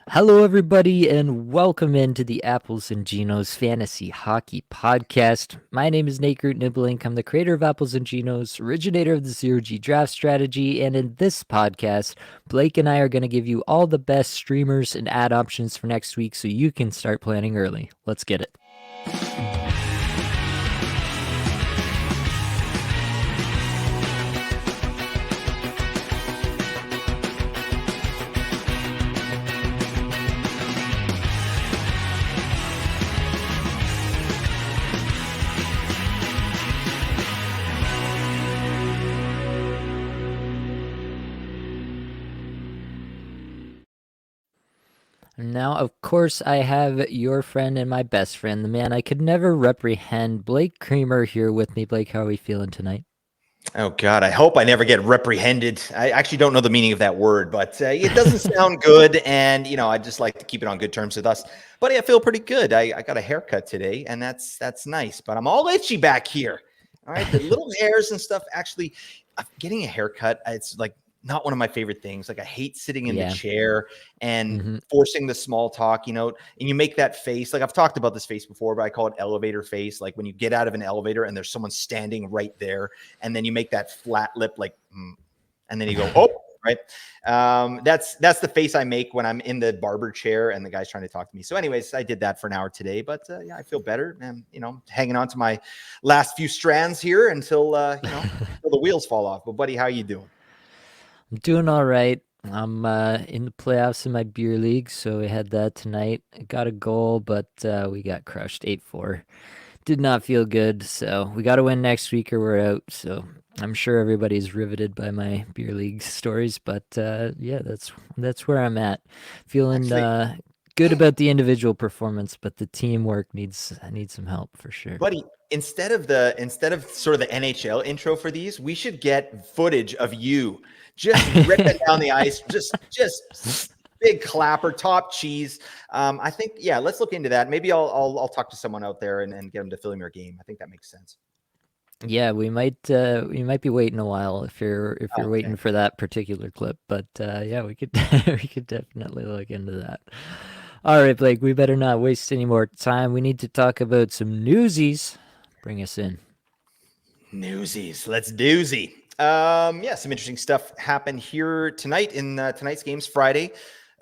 Hello, everybody, and welcome into the Apples and Genos Fantasy Hockey Podcast. My name is Nate Groot Niblink. I'm the creator of Apples and Genos, originator of the Zero G Draft Strategy, and in this podcast, Blake and I are going to give you all the best streamers and ad options for next week so you can start planning early. Let's get it. Now, of course, I have your friend and my best friend, the man I could never reprehend, Blake Creamer, here with me. Blake, how are we feeling tonight? Oh God, I hope I never get reprehended. I actually don't know the meaning of that word, but it doesn't sound good. And I just like to keep it on good terms with us. Buddy, I feel pretty good. I got a haircut today, and that's nice. But I'm all itchy back here. All right, the little hairs and stuff. Actually, getting a haircut, it's like not one of my favorite things. Like I hate sitting in the chair and forcing the small talk, and you make that face. Like I've talked about this face before, but I call it elevator face. Like when you get out of an elevator and there's someone standing right there, and then you make that flat lip, like, and then you go, oh, right. That's the face I make when I'm in the barber chair and the guy's trying to talk to me. So anyways, I did that for an hour today, but yeah, I feel better and, hanging on to my last few strands here until, until the wheels fall off. But buddy, how you doing? I'm doing all right. I'm in the playoffs in my beer league, so we had that tonight. I got a goal, but we got crushed 8-4. Did not feel good, so we got to win next week or we're out. So I'm sure everybody's riveted by my beer league stories, but yeah, that's where I'm at. Feeling good about the individual performance, but the teamwork needs some help for sure. Buddy, instead of sort of the NHL intro for these, we should get footage of you just ripping down the ice, just big clapper, top cheese. I think, yeah, let's look into that. Maybe I'll talk to someone out there and get them to film your game. I think that makes sense. Yeah, we might be waiting a while if you're waiting for that particular clip, but yeah, we could we could definitely look into that. All right, Blake, we better not waste any more time. We need to talk about some newsies. Bring us in. Newsies, let's doozy. Yeah, some interesting stuff happened here tonight in tonight's games. Friday,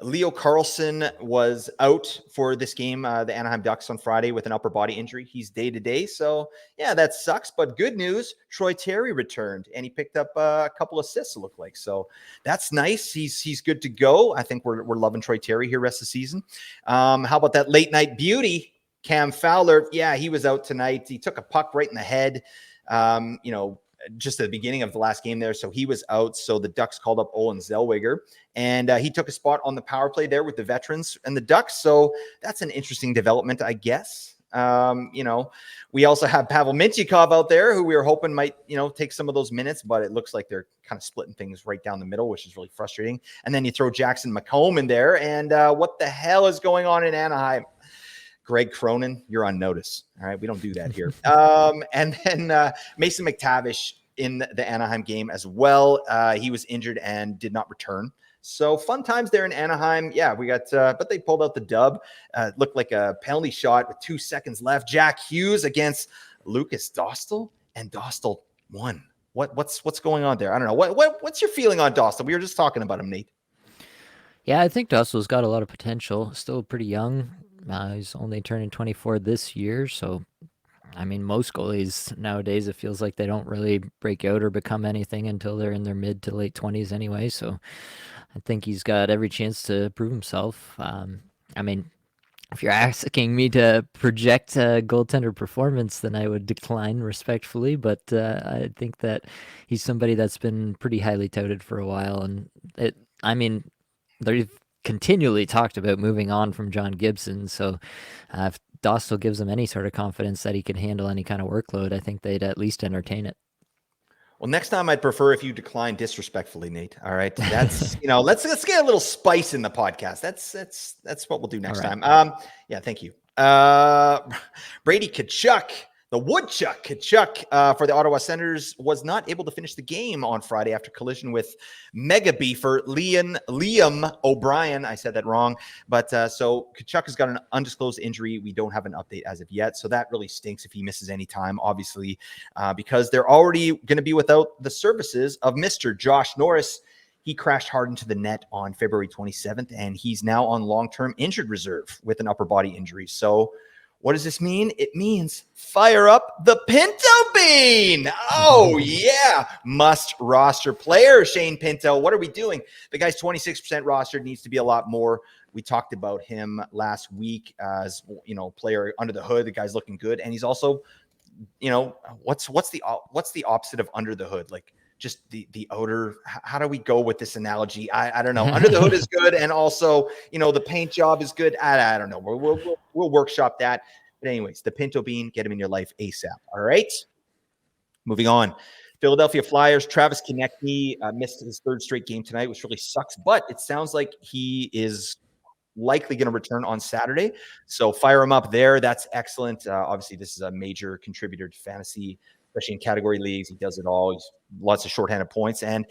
Leo Carlson was out for this game, the Anaheim Ducks, on Friday with an upper body injury. He's day-to-day, so yeah, that sucks. But good news, Troy Terry returned, and he picked up a couple assists, it looked like. So that's nice. He's good to go. I think we're loving Troy Terry here rest of the season. How about that late-night beauty, Cam Fowler? Yeah, he was out tonight. He took a puck right in the head. Just at the beginning of the last game there. So he was out. So the Ducks called up Olin Zellweger, and he took a spot on the power play there with the veterans and the Ducks. So that's an interesting development, I guess. We also have Pavel Mintyukov out there, who we were hoping might, take some of those minutes, but it looks like they're kind of splitting things right down the middle, which is really frustrating. And then you throw Jackson McComb in there, and what the hell is going on in Anaheim? Greg Cronin, you're on notice. All right, we don't do that here. And then Mason McTavish in the Anaheim game as well. He was injured and did not return. So fun times there in Anaheim. Yeah, we got, but they pulled out the dub. Looked like a penalty shot with 2 seconds left. Jack Hughes against Lucas Dostal, and Dostal won. What's going on there? I don't know. What's your feeling on Dostal? We were just talking about him, Nate. Yeah, I think Dostal's got a lot of potential. Still pretty young. He's only turning 24 this year, so I mean, most goalies nowadays, it feels like they don't really break out or become anything until they're in their mid to late 20s anyway. So I think he's got every chance to prove himself. I mean, if you're asking me to project a goaltender performance, then I would decline respectfully. But I think that he's somebody that's been pretty highly touted for a while. And they've continually talked about moving on from John Gibson. So if Dostal gives him any sort of confidence that he can handle any kind of workload, I think they'd at least entertain it. Well, next time I'd prefer if you decline disrespectfully, Nate. All right, that's let's get a little spice in the podcast. That's what we'll do next time. Yeah, thank you. Brady Tkachuk, The woodchuck, Kachuk, for the Ottawa Senators was not able to finish the game on Friday after collision with mega beefer Liam O'Brien. I said that wrong. But so Kachuk has got an undisclosed injury. We don't have an update as of yet. So that really stinks if he misses any time, obviously, because they're already going to be without the services of Mr. Josh Norris. He crashed hard into the net on February 27th, and he's now on long-term injured reserve with an upper body injury. So what does this mean? It means fire up the Pinto Bean. Oh, yeah. Must roster player, Shane Pinto. What are we doing? The guy's 26% rostered, needs to be a lot more. We talked about him last week as, player under the hood. The guy's looking good. And he's also, what's the opposite of under the hood? Like, just the outer. How do we go with this analogy? I don't know. Under the hood is good, and also the paint job is good. I don't know. We'll workshop that. But anyways, the Pinto Bean, get him in your life ASAP. All right. Moving on. Philadelphia Flyers. Travis Konecny missed his third straight game tonight, which really sucks. But it sounds like he is likely going to return on Saturday. So fire him up there. That's excellent. Obviously, this is a major contributor to fantasy, especially in category leagues. He does it all. He's lots of shorthanded points. And,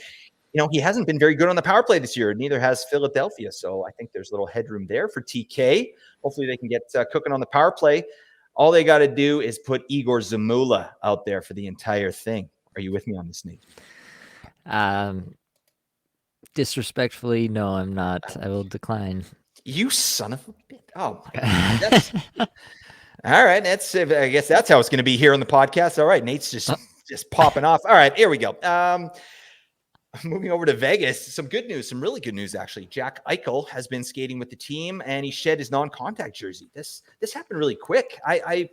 he hasn't been very good on the power play this year. Neither has Philadelphia. So I think there's a little headroom there for TK. Hopefully they can get cooking on the power play. All they got to do is put Igor Zamula out there for the entire thing. Are you with me on this, Nate? Disrespectfully, no, I'm not. I will decline. You son of a bitch. Oh, my God. That's all right. I guess that's how it's going to be here on the podcast. All right. Nate's just popping off. All right. Here we go. Moving over to Vegas, some good news, some really good news, actually. Jack Eichel has been skating with the team, and he shed his non-contact jersey. This happened really quick. I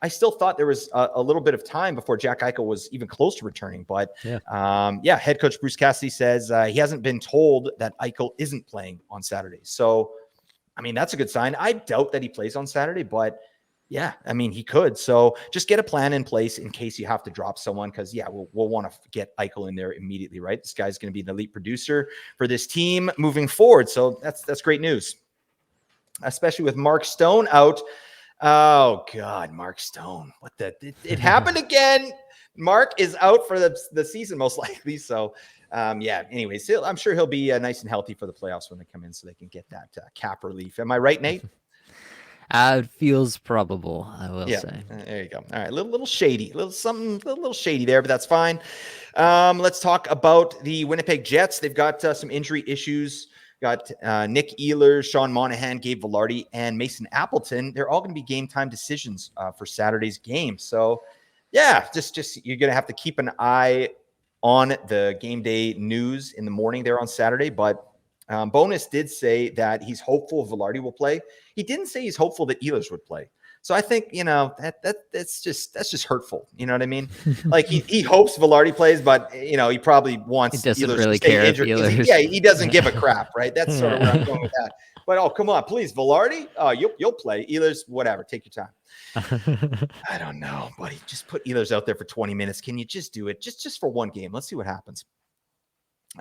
still thought there was a little bit of time before Jack Eichel was even close to returning. But, head coach Bruce Cassidy says he hasn't been told that Eichel isn't playing on Saturday. So, that's a good sign. I doubt that he plays on Saturday, but yeah, he could. So just get a plan in place in case you have to drop someone because, we'll want to get Eichel in there immediately, right? This guy's going to be an elite producer for this team moving forward. So that's great news, especially with Mark Stone out. Oh, God, Mark Stone. It happened again. Mark is out for the season most likely. So, anyways, I'm sure he'll be nice and healthy for the playoffs when they come in so they can get that cap relief. Am I right, Nate? It feels probable, I will say. There you go. All right, little shady, little shady there, but that's fine. Let's talk about the Winnipeg Jets. They've got some injury issues. Got Nick Ehlers, Sean Monahan, Gabe Vilardi, and Mason Appleton. They're all going to be game time decisions for Saturday's game. So, just you're going to have to keep an eye on the game day news in the morning there on Saturday. But Bonus did say that he's hopeful Vilardi will play. He didn't say he's hopeful that Ehlers would play. So I think, that's just hurtful. You know what I mean? Like he hopes Vilardi plays, but he probably wants he doesn't Ehlers really to stay care injured. He doesn't give a crap, right? That's sort of where I'm going with that. But come on, please, Vilardi. Oh, you'll play. Ehlers, whatever. Take your time. I don't know, buddy. Just put Ehlers out there for 20 minutes. Can you just do it? Just for one game. Let's see what happens.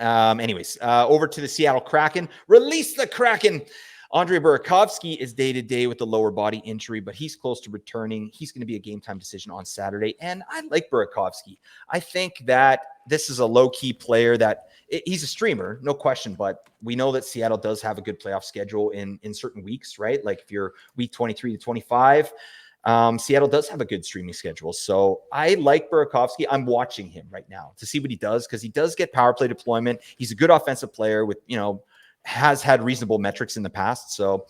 Over to the Seattle Kraken. Release the Kraken. Andrei Burakovsky is day-to-day with the lower body injury, but he's close to returning. He's going to be a game-time decision on Saturday, and I like Burakovsky. I think that this is a low-key player that he's a streamer, no question, but we know that Seattle does have a good playoff schedule in certain weeks, right? Like if you're week 23 to 25, Seattle does have a good streaming schedule. So I like Burakovsky. I'm watching him right now to see what he does because he does get power play deployment. He's a good offensive player with, has had reasonable metrics in the past. So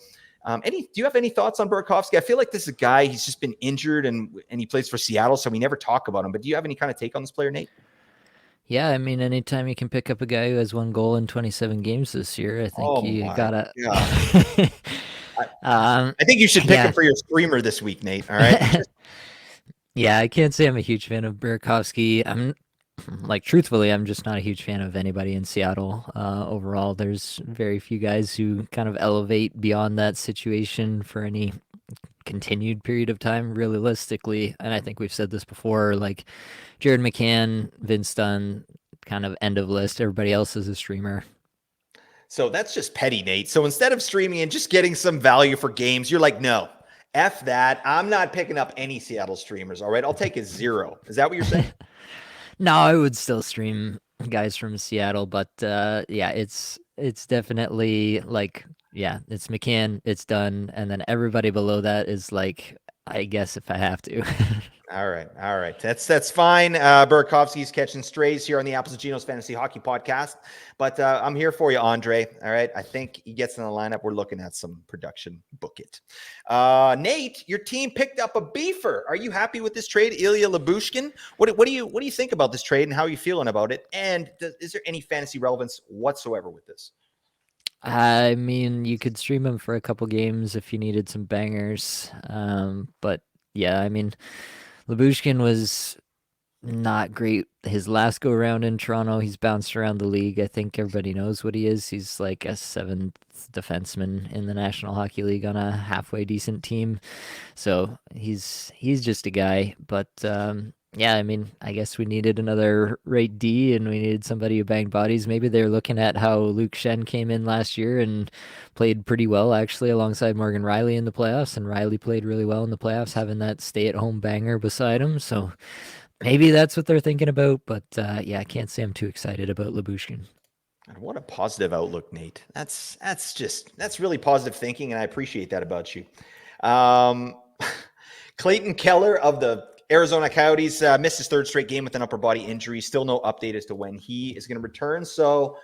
do you have any thoughts on Burakovsky? I feel like this is a guy, he's just been injured and he plays for Seattle, so we never talk about him. But do you have any kind of take on this player, Nate? Yeah, anytime you can pick up a guy who has 1 goal in 27 games this year, I think you gotta. I think you should pick him for your streamer this week, Nate. All right. Yeah, I can't say I'm a huge fan of Burakovsky. Truthfully, I'm just not a huge fan of anybody in Seattle. Overall, there's very few guys who kind of elevate beyond that situation for any continued period of time, realistically. And I think we've said this before, like Jared McCann, Vince Dunn, kind of end of list. Everybody else is a streamer. So that's just petty, Nate. So instead of streaming and just getting some value for games, you're like, no, F that. I'm not picking up any Seattle streamers. All right. I'll take a 0. Is that what you're saying? No, I would still stream guys from Seattle, but yeah, it's definitely like yeah, it's McCann, it's done, and then everybody below that is like, I guess if I have to. All right, all right. That's fine. Burakovsky's catching strays here on the Apples and Geno's Fantasy Hockey Podcast, but I'm here for you, Andre. All right, I think he gets in the lineup. We're looking at some production. Book it. Nate, your team picked up a beefer. Are you happy with this trade, Ilya Labushkin? What do you think about this trade and how are you feeling about it? And is there any fantasy relevance whatsoever with this? I mean, you could stream him for a couple games if you needed some bangers. But yeah, I mean, Labushkin was not great his last go around in Toronto. He's bounced around the league. I think everybody knows what he is. He's like a seventh defenseman in the National Hockey League on a halfway decent team. So he's just a guy. But yeah, I mean, I guess we needed another rate D and we needed somebody who banged bodies. Maybe they're looking at how Luke Shen came in last year and played pretty well actually alongside Morgan Riley in the playoffs, and Riley played really well in the playoffs, having that stay-at-home banger beside him. So maybe that's what they're thinking about, but yeah, I can't say I'm too excited about Labushkin. God, what a positive outlook, Nate. That's really positive thinking, and I appreciate that about you. Um, Clayton Keller of the Arizona Coyotes missed his third straight game with an upper body injury. Still no update as to when he is going to return. So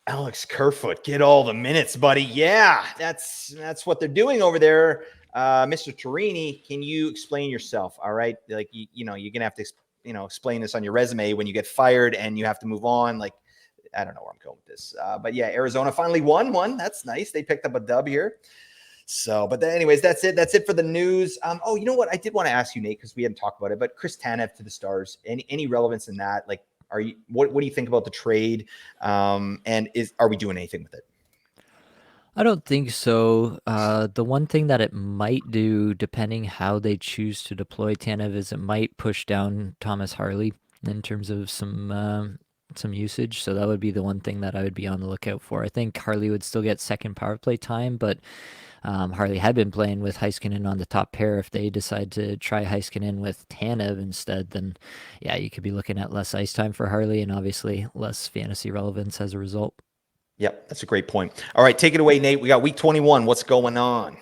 Alex Kerfoot, get all the minutes, buddy. Yeah, that's what they're doing over there. Mr. Torini, can you explain yourself? All right, like you know, you're gonna have to explain this on your resume when you get fired and you have to move on. Like, I don't know where I'm going with this, but yeah, Arizona finally won one. That's nice. They picked up a dub here. So, but then anyways, that's it. That's it for the news. Oh, you know what? I did want to ask you, Nate, because we hadn't talked about it, but Chris Tanev to the Stars. Any relevance in that? Like, are you what do you think about the trade? And are we doing anything with it? I don't think so. The one thing that it might do, depending how they choose to deploy Tanev, is it might push down Thomas Harley in terms of some usage. So that would be the one thing that I would be on the lookout for. I think Harley would still get second power play time, but Harley had been playing with Heiskanen on the top pair. If they decide to try Heiskanen with Tanev instead, then yeah, you could be looking at less ice time for Harley and obviously less fantasy relevance as a result. Yep, that's a great point. All right, take it away, Nate. We got week 21. What's going on?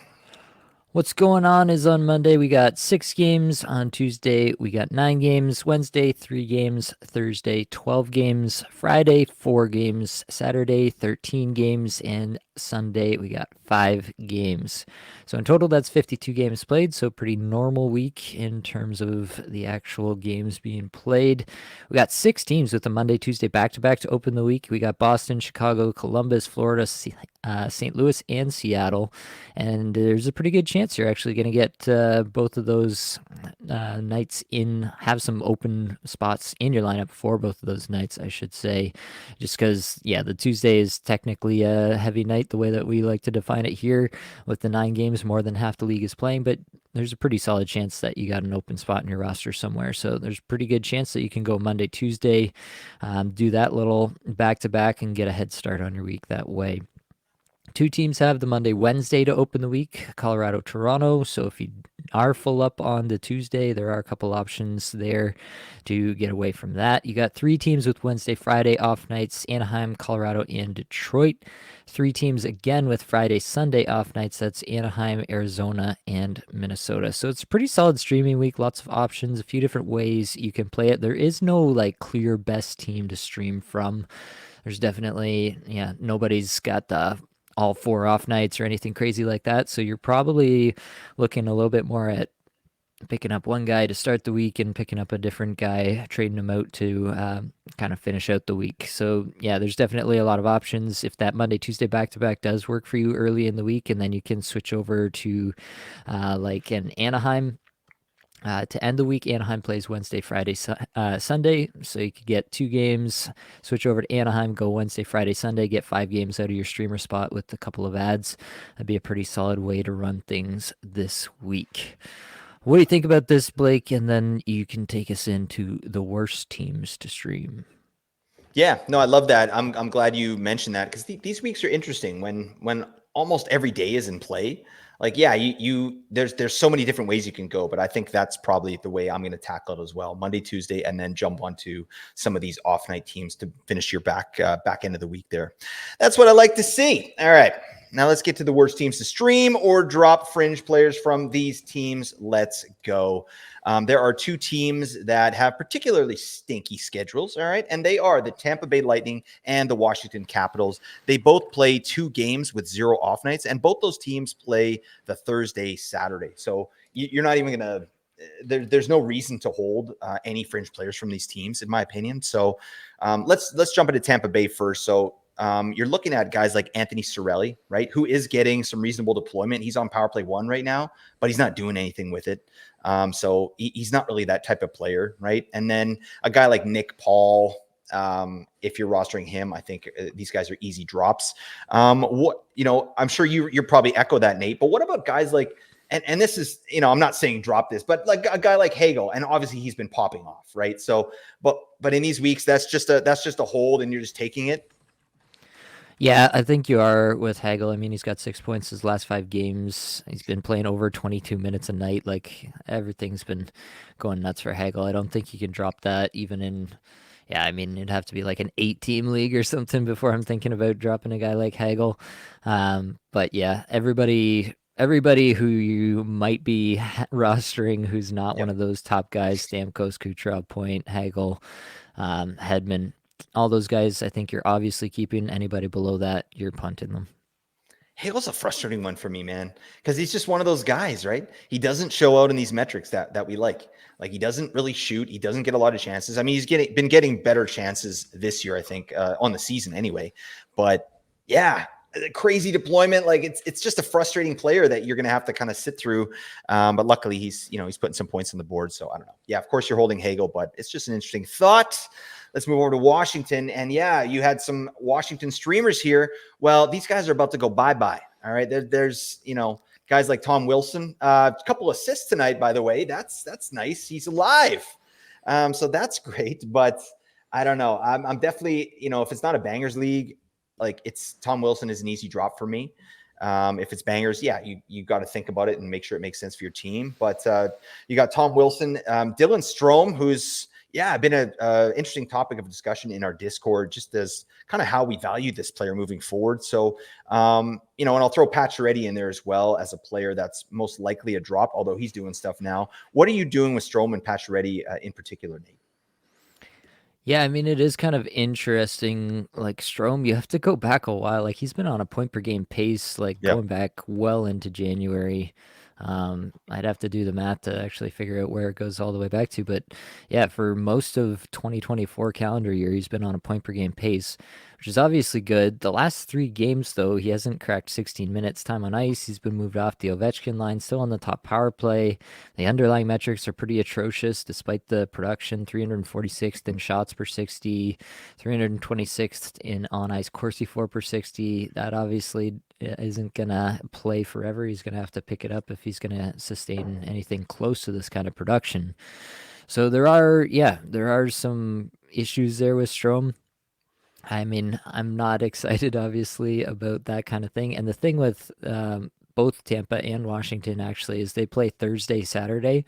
What's going on is on Monday, we got 6 games. On Tuesday, we got 9 games. Wednesday, 3 games. Thursday, 12 games. Friday, 4 games. Saturday, 13 games. And Sunday, we got 5 games. So in total, that's 52 games played. So pretty normal week in terms of the actual games being played. We got 6 teams with a Monday, Tuesday back-to-back to open the week. We got Boston, Chicago, Columbus, Florida, St. Louis, and Seattle. And there's a pretty good chance you're actually going to get both of those nights in, have some open spots in your lineup for both of those nights, I should say. Just because, yeah, the Tuesday is technically a heavy night, the way that we like to define it here. With the 9 games, more than half the league is playing, but there's a pretty solid chance that you got an open spot in your roster somewhere. So there's a pretty good chance that you can go Monday, Tuesday, do that little back to back and get a head start on your week that way. 2 teams have the Monday, Wednesday to open the week, Colorado, Toronto. So if you are full up on the Tuesday, there are a couple options there to get away from that. You got 3 teams with Wednesday, Friday off nights, Anaheim, Colorado, and Detroit. 3 teams again with Friday, Sunday off nights. That's Anaheim, Arizona, and Minnesota. So it's a pretty solid streaming week. Lots of options, a few different ways you can play it. There is no like clear best team to stream from. There's definitely, yeah, nobody's got the all 4 off nights or anything crazy like that. So you're probably looking a little bit more at picking up one guy to start the week and picking up a different guy, trading him out to kind of finish out the week. So yeah, there's definitely a lot of options. If that Monday, Tuesday back to back does work for you early in the week, and then you can switch over to like an Anaheim. To end the week, Anaheim plays Wednesday, Friday, Sunday. So you could get 2 games, switch over to Anaheim, go Wednesday, Friday, Sunday, get 5 games out of your streamer spot with a couple of ads. That'd be a pretty solid way to run things this week. What do you think about this, Blake? And then you can take us into the worst teams to stream. Yeah, no, I love that. I'm glad you mentioned that because these weeks are interesting when almost every day is in play. like, yeah, there's so many different ways you can go, but I think that's probably the way I'm going to tackle it as well. Monday, Tuesday, and then jump onto some of these off night teams to finish your back end of the week there. That's what I like to see. All right. Now let's get to the worst teams to stream or drop fringe players from these teams. Let's go. There are two teams that have particularly stinky schedules, all right? And they are the Tampa Bay Lightning and the Washington Capitals. They both play 2 games with 0 off nights, and both those teams play the Thursday, Saturday. So you're not even going to there's no reason to hold any fringe players from these teams, in my opinion. So let's jump into Tampa Bay first. So you're looking at guys like Anthony Cirelli, right, who is getting some reasonable deployment. He's on power play 1 right now, but he's not doing anything with it. So he's not really that type of player, right? And then a guy like Nick Paul, if you're rostering him, I think these guys are easy drops. I'm sure you're probably echo that, Nate, but what about guys like, and this is, I'm not saying drop this, but like a guy like Hagel, and obviously he's been popping off, right? So, but in these weeks, that's just a hold, and you're just taking it. Yeah, I think you are with Hagel. I mean, he's got 6 points his last 5 games. He's been playing over 22 minutes a night. Like, everything's been going nuts for Hagel. I don't think you can drop that even in, yeah, I mean, it'd have to be like an 8-team league or something before I'm thinking about dropping a guy like Hagel. But yeah, everybody who you might be rostering who's not one Yep. of those top guys, Stamkos, Kucherov, Point, Hagel, Hedman, all those guys, I think you're obviously keeping. Anybody below that, you're punting them. Hagel's a frustrating one for me, man, because he's just one of those guys, right? He doesn't show out in these metrics that we like. Like, he doesn't really shoot. He doesn't get a lot of chances. I mean, he's been getting better chances this year, I think, on the season anyway. But yeah, crazy deployment. Like, it's just a frustrating player that you're going to have to kind of sit through. But luckily, he's putting some points on the board. So I don't know. Yeah, of course you're holding Hagel, but it's just an interesting thought. Let's move over to Washington. And yeah, you had some Washington streamers here. Well, these guys are about to go bye-bye. All right. There's, guys like Tom Wilson. A couple assists tonight, by the way. That's nice. He's alive. So that's great. But I don't know. I'm definitely, if it's not a bangers league, like, it's Tom Wilson is an easy drop for me. If it's bangers, yeah, you got to think about it and make sure it makes sense for your team. But you got Tom Wilson, Dylan Strome, who's been a interesting topic of discussion in our Discord, just as kind of how we value this player moving forward. So, and I'll throw Pacioretty in there as well as a player that's most likely a drop, although he's doing stuff now. What are you doing with Strome and Pacioretty in particular, Nate? Yeah, I mean, it is kind of interesting. Like, Strome, you have to go back a while. Like, he's been on a point per game pace, like, Yep. going back well into January. I'd have to do the math to actually figure out where it goes all the way back to. But yeah, for most of 2024 calendar year, he's been on a point per game pace, which is obviously good. The last 3 games, though, he hasn't cracked 16 minutes time on ice. He's been moved off the Ovechkin line, still on the top power play. The underlying metrics are pretty atrocious despite the production. 346th in shots per 60, 326th in on ice Corsi 4 per 60. That obviously isn't going to play forever. He's going to have to pick it up if he's going to sustain anything close to this kind of production. So there are some issues there with Strom. I mean, I'm not excited, obviously, about that kind of thing. And the thing with both Tampa and Washington, actually, is they play Thursday, Saturday.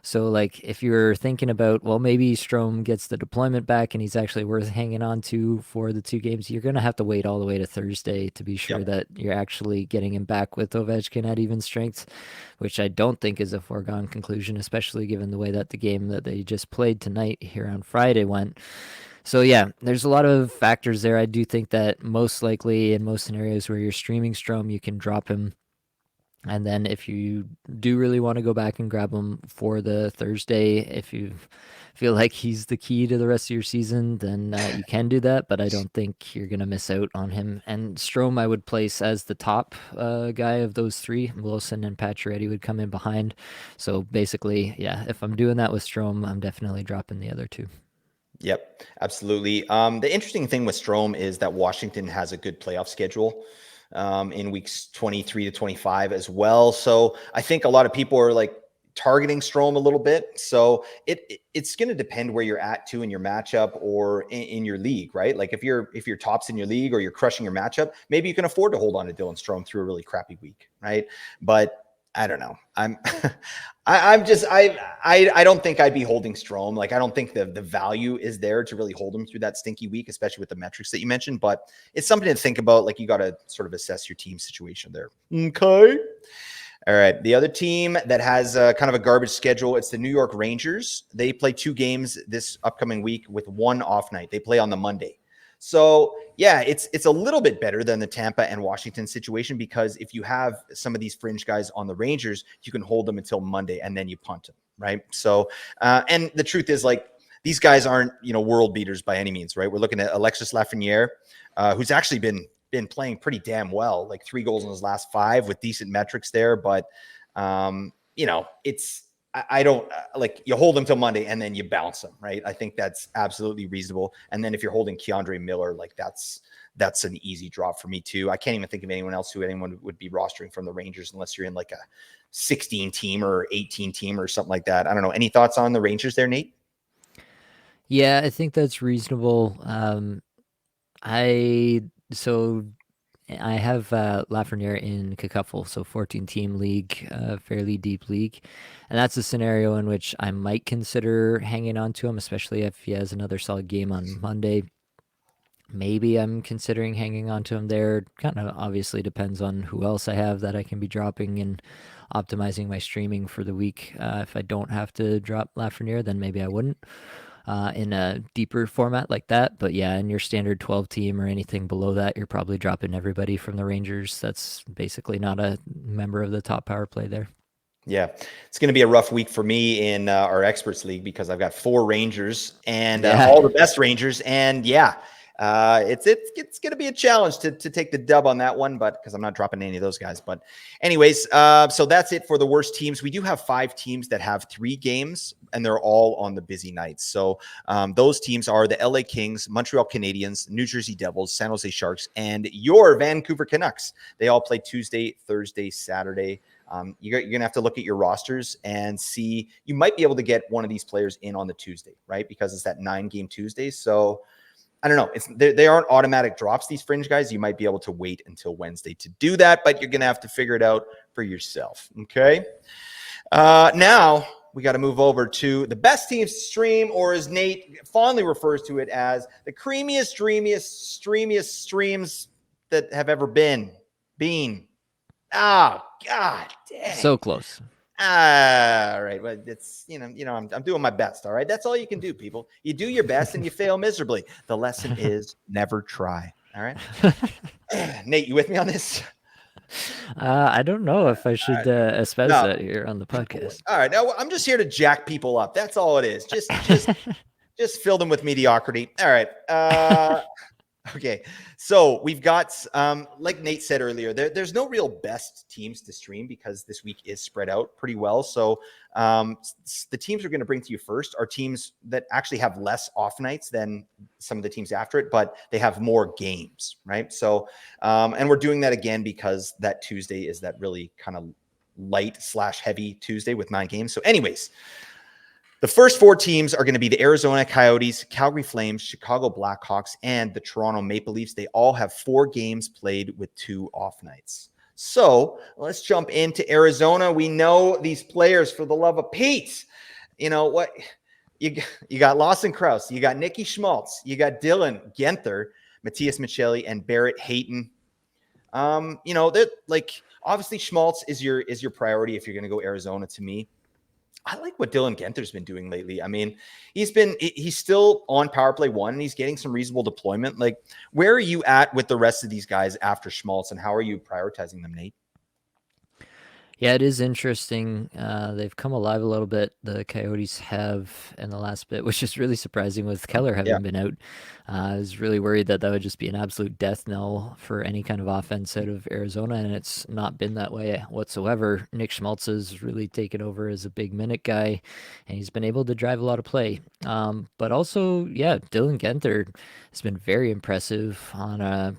So, like, if you're thinking about, well, maybe Strom gets the deployment back and he's actually worth hanging on to for the 2 games, you're going to have to wait all the way to Thursday to be sure Yep. that you're actually getting him back with Ovechkin at even strength, which I don't think is a foregone conclusion, especially given the way that the game that they just played tonight here on Friday went. So yeah, there's a lot of factors there. I do think that most likely in most scenarios where you're streaming Strom, you can drop him. And then if you do really want to go back and grab him for the Thursday, if you feel like he's the key to the rest of your season, then you can do that. But I don't think you're going to miss out on him. And Strom, I would place as the top guy of those 3. Wilson and Pacioretty would come in behind. So basically, yeah, if I'm doing that with Strom, I'm definitely dropping the other 2. Yep, absolutely. The interesting thing with Strome is that Washington has a good playoff schedule in weeks 23 to 25 as well. So I think a lot of people are like targeting Strome a little bit. So it's going to depend where you're at too in your matchup or in your league, right? Like if you're tops in your league or you're crushing your matchup, maybe you can afford to hold on to Dylan Strome through a really crappy week, right? But I don't know. I don't think I'd be holding Strome. Like I don't think the value is there to really hold him through that stinky week, especially with the metrics that you mentioned. But it's something to think about. Like you got to sort of assess your team situation there. Okay. All right. The other team that has kind of a garbage schedule, it's the New York Rangers. They play 2 games this upcoming week with 1 off night. They play on the Monday. So yeah, it's a little bit better than the Tampa and Washington situation because if you have some of these fringe guys on the Rangers, you can hold them until Monday and then you punt them, right? So and the truth is like these guys aren't world beaters by any means, right? We're looking at Alexis Lafreniere, who's actually been playing pretty damn well, like 3 goals in his last 5 with decent metrics there. But, it's, I don't like you hold them till Monday and then you bounce them, right? I think that's absolutely reasonable. And then if you're holding Keandre Miller, like that's an easy drop for me too. I can't even think of anyone else who anyone would be rostering from the Rangers unless you're in like a 16 team or 18 team or something like that. I don't know. Any thoughts on the Rangers there, Nate? Yeah, I think that's reasonable. I so I have Lafreniere in Cacuffle, so 14-team league, fairly deep league, and that's a scenario in which I might consider hanging on to him, especially if he has another solid game on Monday. Maybe I'm considering hanging on to him there. Kind of obviously depends on who else I have that I can be dropping and optimizing my streaming for the week. If I don't have to drop Lafreniere, then maybe I wouldn't in a deeper format like that. But yeah, in your standard 12 team or anything below that, you're probably dropping everybody from the Rangers. That's basically not a member of the top power play there. Yeah, it's going to be a rough week for me in our experts league because I've got 4 Rangers and Yeah. all the best Rangers. And yeah, it's going to be a challenge to take the dub on that one, but because I'm not dropping any of those guys. But anyways, so that's it for the worst teams. We do have 5 teams that have 3 games, and they're all on the busy nights. So those teams are the LA Kings, Montreal Canadiens, New Jersey Devils, San Jose Sharks, and your Vancouver Canucks. They all play Tuesday, Thursday, Saturday. You're going to have to look at your rosters and see. You might be able to get one of these players in on the Tuesday, right? Because it's that 9-game Tuesday. So I don't know. They aren't automatic drops, these fringe guys. You might be able to wait until Wednesday to do that, but you're going to have to figure it out for yourself. Okay. Now we got to move over to the best teams to stream, or as Nate fondly refers to it as the creamiest, dreamiest, streamiest streams that have ever been. Oh, God dang. So close. All right. Well, it's, I'm doing my best. All right. That's all you can do, people. You do your best and you fail miserably. The lesson is never try. All right. Nate, you with me on this? I don't know if I should espouse No. that here on the podcast. All right. Now I'm just here to jack people up. That's all it is. Just fill them with mediocrity. All right. Okay, so we've got, like Nate said earlier, there's no real best teams to stream because this week is spread out pretty well. So the teams we're going to bring to you first are teams that actually have less off nights than some of the teams after it, but they have more games, right? So, and we're doing that again because that Tuesday is that really kind of light/heavy Tuesday with 9 games. So anyways, the first 4 teams are going to be the Arizona Coyotes, Calgary Flames, Chicago Blackhawks, and the Toronto Maple Leafs. They all have 4 games played with 2 off nights. So let's jump into Arizona. We know these players for the love of Pete. You know what? You got Lawson Krause, you got Nicky Schmaltz, you got Dylan Genther, Matthias Michelli, and Barrett Hayton. They're like obviously Schmaltz is your priority if you're going to go Arizona to me. I like what Dylan Genther's been doing lately. I mean, he's still on power play 1 and he's getting some reasonable deployment. Like, where are you at with the rest of these guys after Schmaltz and how are you prioritizing them, Nate? Yeah, it is interesting. They've come alive a little bit. The Coyotes have in the last bit, which is really surprising with Keller Yeah. having been out. I was really worried that would just be an absolute death knell for any kind of offense out of Arizona, and it's not been that way whatsoever. Nick Schmaltz has really taken over as a big minute guy, and he's been able to drive a lot of play. But also, yeah, Dylan Genther has been very impressive on a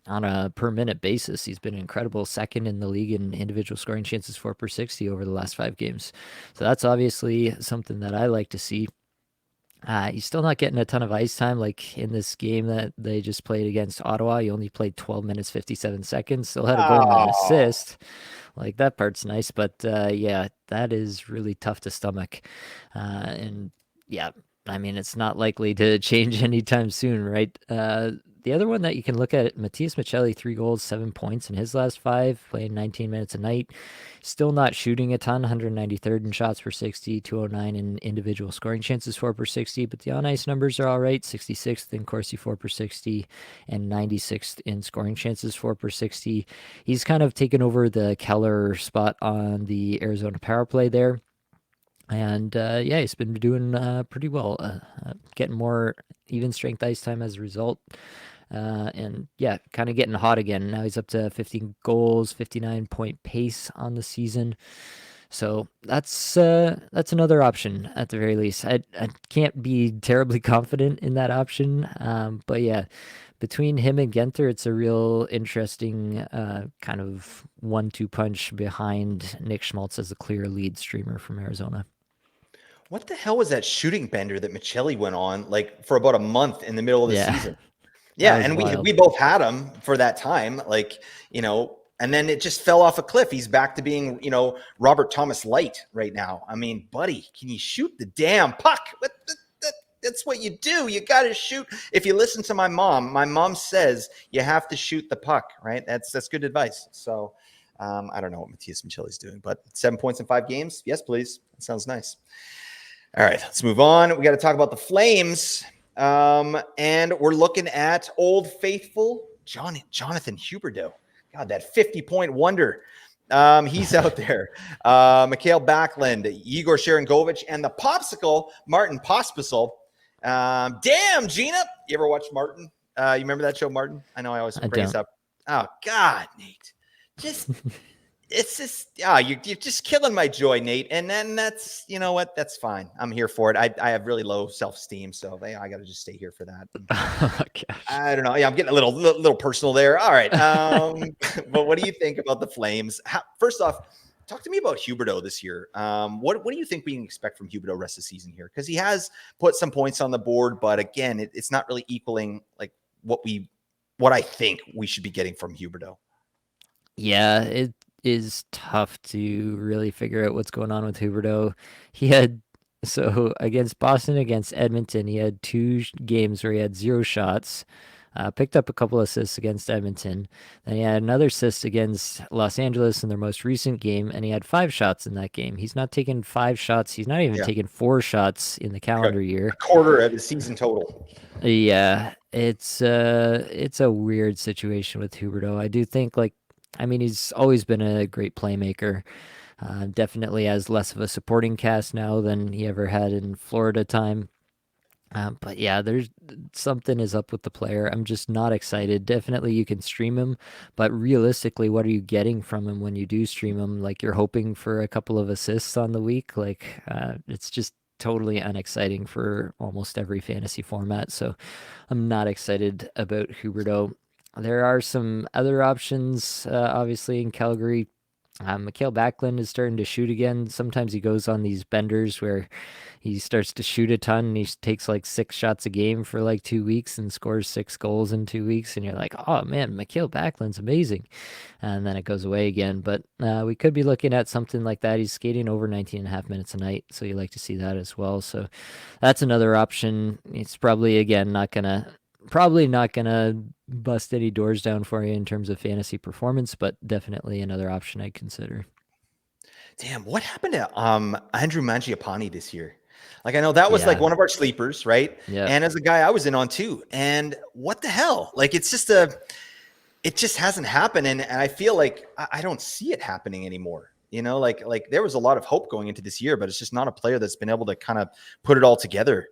on a per minute basis, he's been incredible, second in the league in individual scoring chances for per 60 over the last 5 games. So that's obviously something that I like to see. He's still not getting a ton of ice time. Like in this game that they just played against Ottawa, he only played 12 minutes, 57 seconds, still had a goal and an Oh, assist. Like that part's nice, but yeah, that is really tough to stomach. And yeah, I mean, it's not likely to change anytime soon, right? The other one that you can look at, Matthias Michelli, 3 goals, 7 points in his last five, playing 19 minutes a night. Still not shooting a ton, 193rd in shots per 60, 209 in individual scoring chances for per 60, but the on ice numbers are all right, 66th in Corsi for per 60 and 96th in scoring chances for per 60. He's kind of taken over the Keller spot on the Arizona power play there. And yeah, he's been doing pretty well, getting more even strength ice time as a result. And yeah, kind of getting hot again. Now he's up to 15 goals, 59-point pace on the season. So that's another option at the very least. I can't be terribly confident in that option, but yeah, between him and Genther, it's a real interesting kind of 1-2 punch behind Nick Schmaltz as the clear lead streamer from Arizona. what the hell was that shooting bender that Michelli went on like for about a month in the middle of the Yeah, season? that Yeah, was and we wild. we both had him for that time, like, and then it just fell off a cliff. He's back to being, Robert Thomas light right now. I mean, buddy, can you shoot the damn puck? That's what you do. You got to shoot. If you listen to my mom says you have to shoot the puck, right? That's good advice. So I don't know what Matthias Michelli's doing, but 7 points in 5 games. Yes, please. That sounds nice. All right, let's move on. We got to talk about the Flames. And we're looking at Old Faithful Jonathan Huberdeau. God, that 50-point wonder. He's out there. Mikhail Backlund, Igor Sharangovich, and the Popsicle, Martin Pospisil. Damn, Gina. You ever watch Martin? You remember that show, Martin? I know I always I bring this don't. up. Oh, God, Nate. Just it's just you're just killing my joy, Nate. And then that's what, that's fine. I'm here for it. I have really low self-esteem, so I got to just stay here for that. And Oh gosh. I don't know. Yeah, I'm getting a little personal there. All right. But what do you think about the Flames? First off, talk to me about Huberdeau this year. What do you think we can expect from Huberdeau rest of the season here? Because he has put some points on the board, but again, it's not really equaling like what I think we should be getting from Huberdeau. Yeah, it is tough to really figure out what's going on with Huberdeau. He had so against Boston, against Edmonton, he had two games where he had 0 shots. Picked up a couple assists against Edmonton. Then he had another assist against Los Angeles in their most recent game, and he had 5 shots in that game. He's not taken 5 shots. He's not even Yeah. taken 4 shots in the Like calendar a year. quarter of the season total. Yeah, it's a weird situation with Huberdeau. I do think I mean he's always been a great playmaker. Definitely has less of a supporting cast now than he ever had in Florida time. But yeah, there's something is up with the player. I'm just not excited. Definitely you can stream him, but realistically, what are you getting from him when you do stream him? Like you're hoping for a couple of assists on the week. It's just totally unexciting for almost every fantasy format. So I'm not excited about Huberto. There are some other options, obviously in Calgary. Mikhail Backlund is starting to shoot again. Sometimes he goes on these benders where he starts to shoot a ton and he takes like 6 shots a game for like 2 weeks and scores 6 goals in 2 weeks. And you're like, oh man, Mikhail Backlund's amazing. And then it goes away again. But we could be looking at something like that. He's skating over 19 and a half minutes a night. So you like to see that as well. So that's another option. It's probably not gonna bust any doors down for you in terms of fantasy performance, but definitely another option I'd consider. Damn, what happened to Andrew Mangiapane this year? Like I know that was like Yeah. one of our sleepers, right? Yeah. And as a guy I was in on too. And what the hell? Like it just hasn't happened. And I feel like I don't see it happening anymore. Like there was a lot of hope going into this year, but it's just not a player that's been able to kind of put it all together.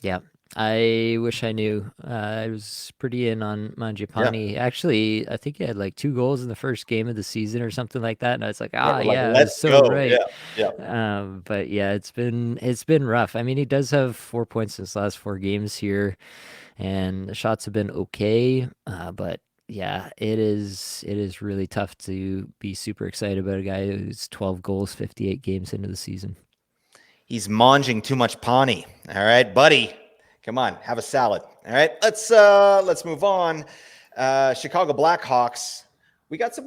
Yeah. I wish I knew. I was pretty in on Yeah. Mangiapane. Actually, I think he had like 2 goals in the first game of the season or something like that, and I was like, Yeah, we're like, yeah, I was let's so go. right. Yeah. Yeah. But yeah, it's been rough. I mean, he does have 4 points in his last 4 games here, and the shots have been okay. But yeah, it is really tough to be super excited about a guy who's 12 goals, 58 games into the season. He's manging too much pani. All right, buddy. Come on, have a salad. All right, let's move on. Chicago Blackhawks. We got some.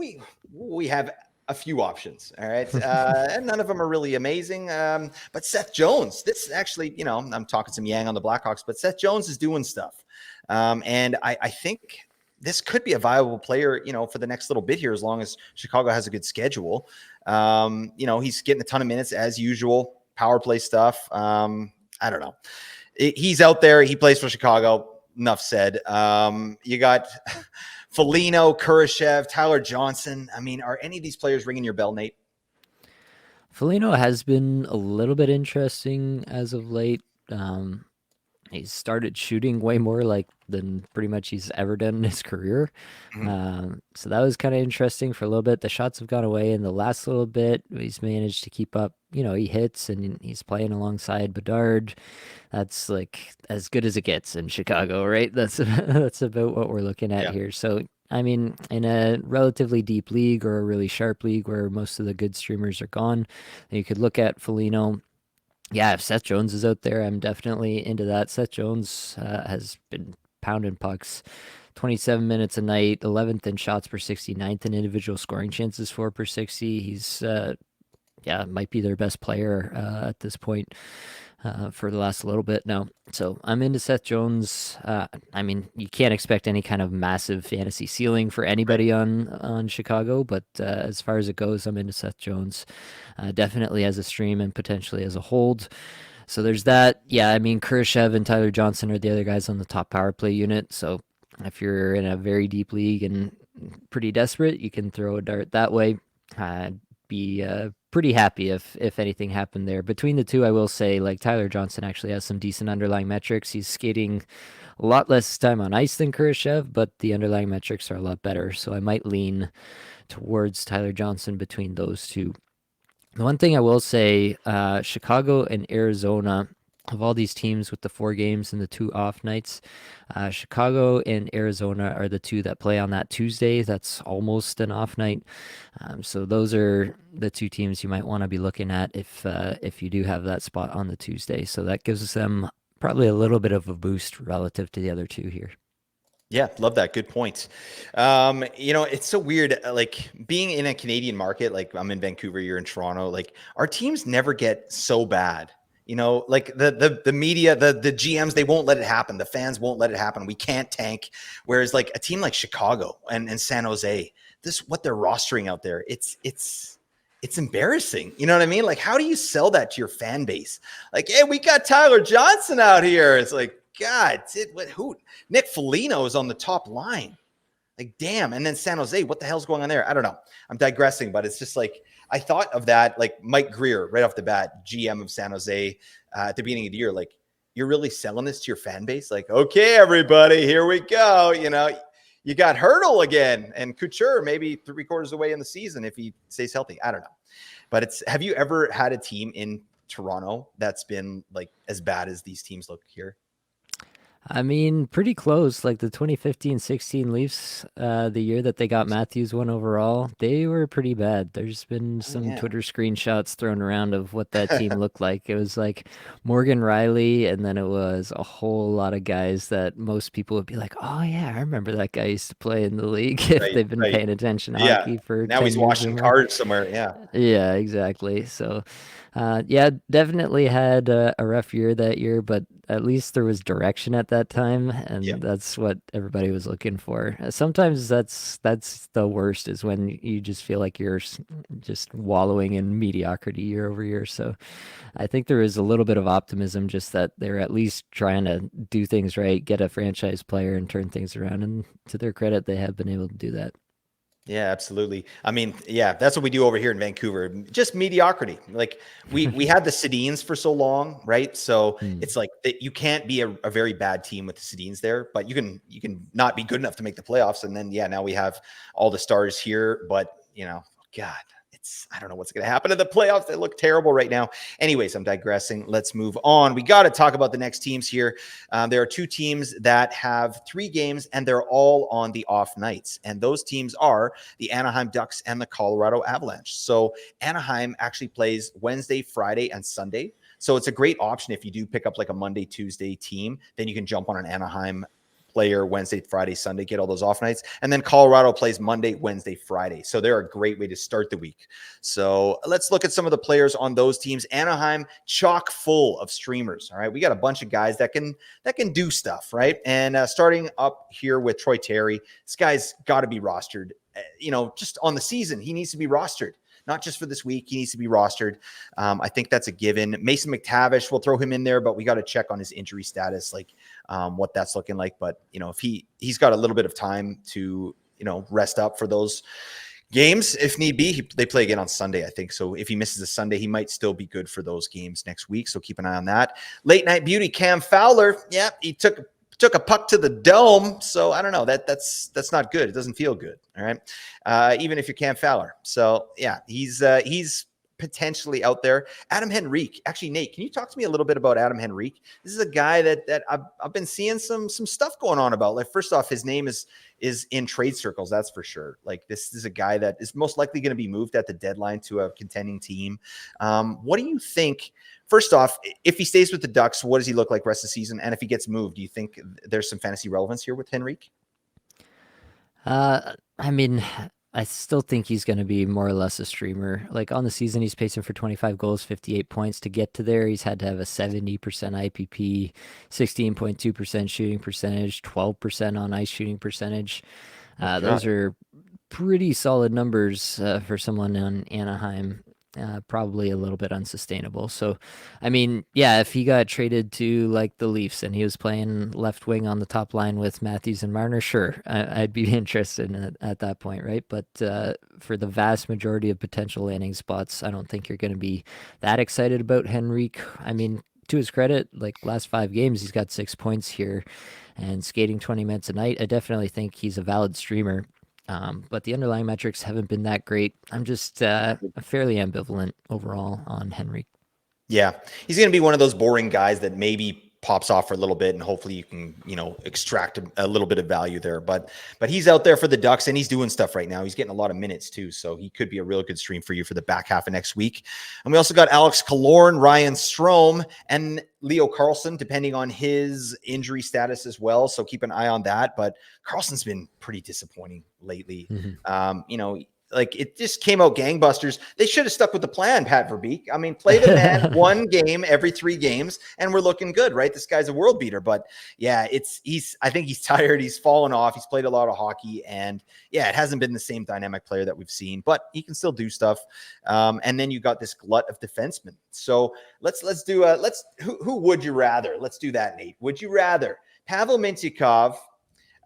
We have a few options. All right, and none of them are really amazing. But Seth Jones. This actually, I'm talking some yang on the Blackhawks, but Seth Jones is doing stuff, and I think this could be a viable player, for the next little bit here, as long as Chicago has a good schedule. He's getting a ton of minutes as usual, power play stuff. I don't know. He's out there. He plays for Chicago. Enough said. You got Foligno, Kurashev, Tyler Johnson. I mean, are any of these players ringing your bell, Nate? Foligno has been a little bit interesting as of late. Um, he's started shooting way more like than pretty much he's ever done in his career. Mhm. So that was kind of interesting for a little bit. The shots have gone away in the last little bit. He's managed to keep up. He hits and he's playing alongside Bedard. That's like as good as it gets in Chicago, right? That's that's about what we're looking at Yeah. here. So I mean, in a relatively deep league or a really sharp league where most of the good streamers are gone, you could look at Foligno. Yeah, if Seth Jones is out there, I'm definitely into that. Seth Jones has been pounding pucks 27 minutes a night, 11th in shots per 60, ninth in individual scoring chances for per 60. He's, yeah, might be their best player at this point for the last little bit now. So I'm into Seth Jones. I mean, you can't expect any kind of massive fantasy ceiling for Right. anybody on Chicago, but as far as it goes, I'm into Seth Jones. Definitely as a stream and potentially as a hold. So there's that. Yeah, I mean, Kurashev and Tyler Johnson are the other guys on the top power play unit. So if you're in a very deep league and pretty desperate, you can throw a dart that way. I'd be pretty happy if anything happened there. Between the two, I will say, like Tyler Johnson actually has some decent underlying metrics. He's skating a lot less time on ice than Kurashev, but the underlying metrics are a lot better. So I might lean towards Tyler Johnson between those two. The one thing I will say, Chicago and Arizona, of all these teams with the 4 games and the 2 off nights, Chicago and Arizona are the two that play on that Tuesday. That's almost an off night. So those are the two teams you might want to be looking at if you do have that spot on the Tuesday. So that gives them probably a little bit of a boost relative to the other two here. Yeah, love that. Good point. It's so weird. Like being in a Canadian market, like I'm in Vancouver, you're in Toronto. Like our teams never get so bad. Like the media, the GMs, they won't let it happen. The fans won't let it happen. We can't tank. Whereas like a team like Chicago and San Jose, this what they're rostering out there. It's embarrassing. You know what I mean? Like, how do you sell that to your fan base? Like, hey, we got Tyler Johnson out here. It's like, God, who? Nick Foligno is on the top line. Like, damn. And then San Jose, what the hell's going on there? I don't know. I'm digressing, but it's just like I thought of that, like Mike Greer, right off the bat, GM of San Jose, at the beginning of the year. Like, you're really selling this to your fan base? Like, okay, everybody, here we go. You got Hurdle again, and Couture maybe 3/4 away in the season if he stays healthy. I don't know. But have you ever had a team in Toronto that's been like as bad as these teams look here? I mean, pretty close. Like the 2015-16 Leafs, the year that they got Matthews one overall, they were pretty bad. There's been Oh, some yeah. Twitter screenshots thrown around of what that team looked like. It was like Morgan Riley, and then it was a whole lot of guys that most people would be like, "Oh yeah, I remember that guy used to play in the league." If Right, they've been right. paying attention to Yeah. hockey for Now 10 he's years or washing more. cars somewhere. Yeah. Yeah, exactly. So, yeah, definitely had a rough year that year, but at least there was direction at that time, Yeah. and that's what everybody was looking for. Sometimes that's the worst is when you just feel like you're just wallowing in mediocrity year over year. So, I think there is a little bit of optimism, just that they're at least trying to do things right, get a franchise player, and turn things around. And to their credit, they have been able to do that. Yeah, absolutely. I mean, yeah, that's what we do over here in Vancouver. Just mediocrity. Like we had the Sedins for so long, right? So Hmm. it's like that you can't be a very bad team with the Sedins there, but you can not be good enough to make the playoffs. And then yeah, now we have all the stars here, but God, I don't know what's going to happen to the playoffs. They look terrible right now. Anyways, I'm digressing. Let's move on. We got to talk about the next teams here. There are two teams that have 3 games, and they're all on the off nights. And those teams are the Anaheim Ducks and the Colorado Avalanche. So Anaheim actually plays Wednesday, Friday, and Sunday. So it's a great option if you do pick up like a Monday, Tuesday team, then you can jump on an Anaheim player Wednesday, Friday, Sunday, get all those off nights. And then Colorado plays Monday, Wednesday, Friday. So they're a great way to start the week. So let's look at some of the players on those teams. Anaheim, chock full of streamers. All right. We got a bunch of guys that can do stuff, right? And starting up here with Troy Terry, this guy's got to be rostered. Just on the season, he needs to be rostered. Not just for this week. He needs to be rostered. I think that's a given. Mason McTavish, we'll throw him in there, but we got to check on his injury status, like what that's looking like. But, if he's got a little bit of time to, rest up for those games if need be. They play again on Sunday, I think. So if he misses a Sunday, he might still be good for those games next week. So keep an eye on that. Late night beauty, Cam Fowler. Yeah, he took a puck to the dome. So I don't know. That's not good. It doesn't feel good. All right. Even if you're Cam Fowler. So yeah, he's potentially out there. Adam Henrique. Actually, Nate, can you talk to me a little bit about Adam Henrique? This is a guy that I've been seeing some stuff going on about. Like, first off, his name is in trade circles, that's for sure. Like, this is a guy that is most likely going to be moved at the deadline to a contending team. What do you think? First off, if he stays with the Ducks, what does he look like rest of the season? And if he gets moved, do you think there's some fantasy relevance here with Henrique? I mean, I still think he's going to be more or less a streamer. Like on the season, he's pacing for 25 goals, 58 points. To get to there, he's had to have a 70% IPP, 16.2% shooting percentage, 12% on ice shooting percentage. Oh Those God. are pretty solid numbers for someone in Anaheim. Probably a little bit unsustainable. So, I mean, yeah, if he got traded to like the Leafs and he was playing left wing on the top line with Matthews and Marner, sure, I'd be interested in it at that point, right? But for the vast majority of potential landing spots, I don't think you're going to be that excited about Henrique. I mean, to his credit, like last 5 games, he's got 6 points here and skating 20 minutes a night. I definitely think he's a valid streamer. But the underlying metrics haven't been that great. I'm just fairly ambivalent overall on Henry. Yeah, he's going to be one of those boring guys that maybe pops off for a little bit, and hopefully you can, extract a little bit of value there. But he's out there for the Ducks, and he's doing stuff right now. He's getting a lot of minutes too, so he could be a real good stream for you for the back half of next week. And we also got Alex Killorn, Ryan Strome, and Leo Carlsson, depending on his injury status as well. So keep an eye on that. But Carlson's been pretty disappointing lately. Like, it just came out gangbusters. They should have stuck with the plan, Pat Verbeek. I mean, play the man one game every 3 games, and we're looking good, right? This guy's a world beater. But yeah, I think he's tired. He's fallen off. He's played a lot of hockey, and yeah, it hasn't been the same dynamic player that we've seen, but he can still do stuff. And then you got this glut of defensemen. So let's do who would you rather? Let's do that, Nate. Would you rather Pavel Mintyukov,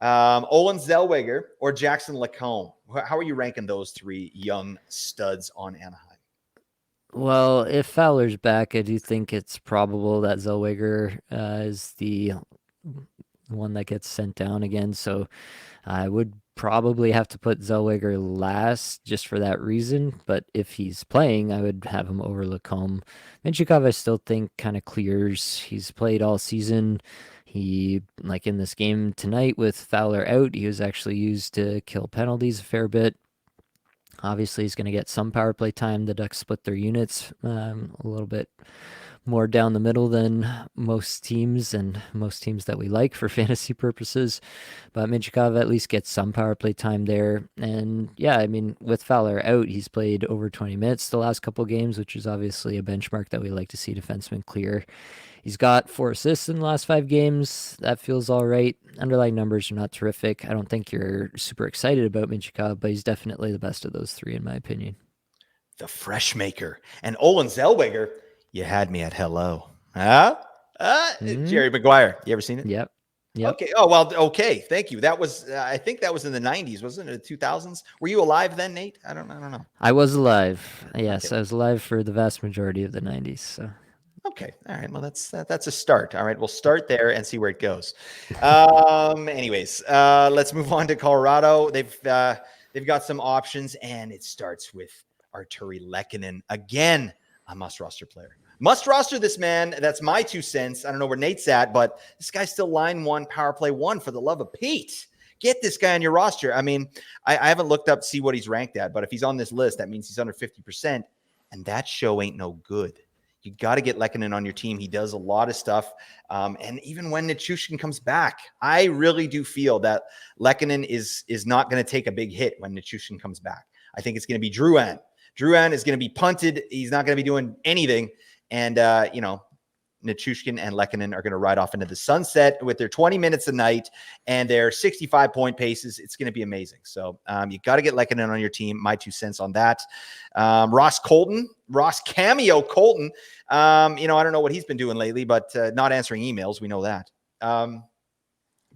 Olin Zellweger, or Jackson Lacombe? How are you ranking those 3 young studs on Anaheim? Well, if Fowler's back, I do think it's probable that Zellweger is the one that gets sent down again. So I would probably have to put Zellweger last just for that reason. But if he's playing, I would have him over Lacombe. Minchikov, I still think kind of clears. He's played all season. He, like in this game tonight with Fowler out, he was actually used to kill penalties a fair bit. Obviously, he's going to get some power play time. The Ducks split their units a little bit more down the middle than most teams and most teams that we like for fantasy purposes. But Minchikov at least gets some power play time there. And yeah, I mean, with Fowler out, he's played over 20 minutes the last couple games, which is obviously a benchmark that we like to see defensemen clear. He's got 4 assists in the last 5 games. That feels all right. Underlying numbers are not terrific. I don't think you're super excited about Minchikov, but he's definitely the best of those 3, in my opinion. The fresh maker. And Olin Zellweger, you had me at hello. Huh? Mm-hmm. Jerry Maguire. You ever seen it? Yep. Yep. Okay. Oh well. Okay. Thank you. That was. I think that was in the '90s, wasn't it? The 2000s. Were you alive then, Nate? I don't. I don't know. I was alive. Okay. Yes, I was alive for the vast majority of the 90s. So, Okay. All right. Well, that's a start. All right. We'll start there and see where it goes. Anyways, let's move on to Colorado. They've got some options, and it starts with Arturi Lehkonen again, a must roster player. Must roster this man. That's my 2 cents. I don't know where Nate's at, but this guy's still line one, power play one. For the love of Pete, get this guy on your roster. I mean, I haven't looked up to see what he's ranked at, but if he's on this list, that means he's under 50%, and that show ain't no good. You got to get Lehkonen on your team. He does a lot of stuff. And even when Nichushkin comes back, I really do feel that Lehkonen is not going to take a big hit when Nichushkin comes back. I think it's going to be Drouin. Drouin is going to be punted. He's not going to be doing anything. And, Nichushkin and Lehkonen are going to ride off into the sunset with their 20 minutes a night and their 65-point paces. It's going to be amazing. So you got to get Lehkonen on your team. My 2 cents on that. Ross Cameo Colton. I don't know what he's been doing lately, but not answering emails. We know that.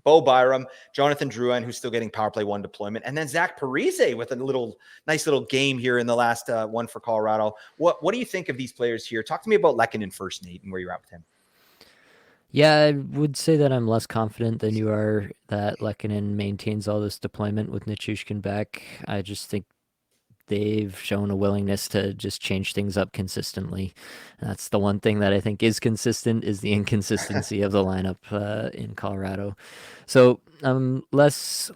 Bo Byram, Jonathan Drouin, who's still getting power play one deployment, and then Zach Parise with a nice little game here in the last one for Colorado. What do you think of these players here? Talk to me about Lehkonen first, Nate, and where you're at with him. yeah, I would say that I'm less confident than you are that Lehkonen maintains all this deployment with Nichushkin back. I just think they've shown a willingness to just change things up consistently. That's the one thing that I think is consistent is the inconsistency of the lineup in Colorado. So I'm less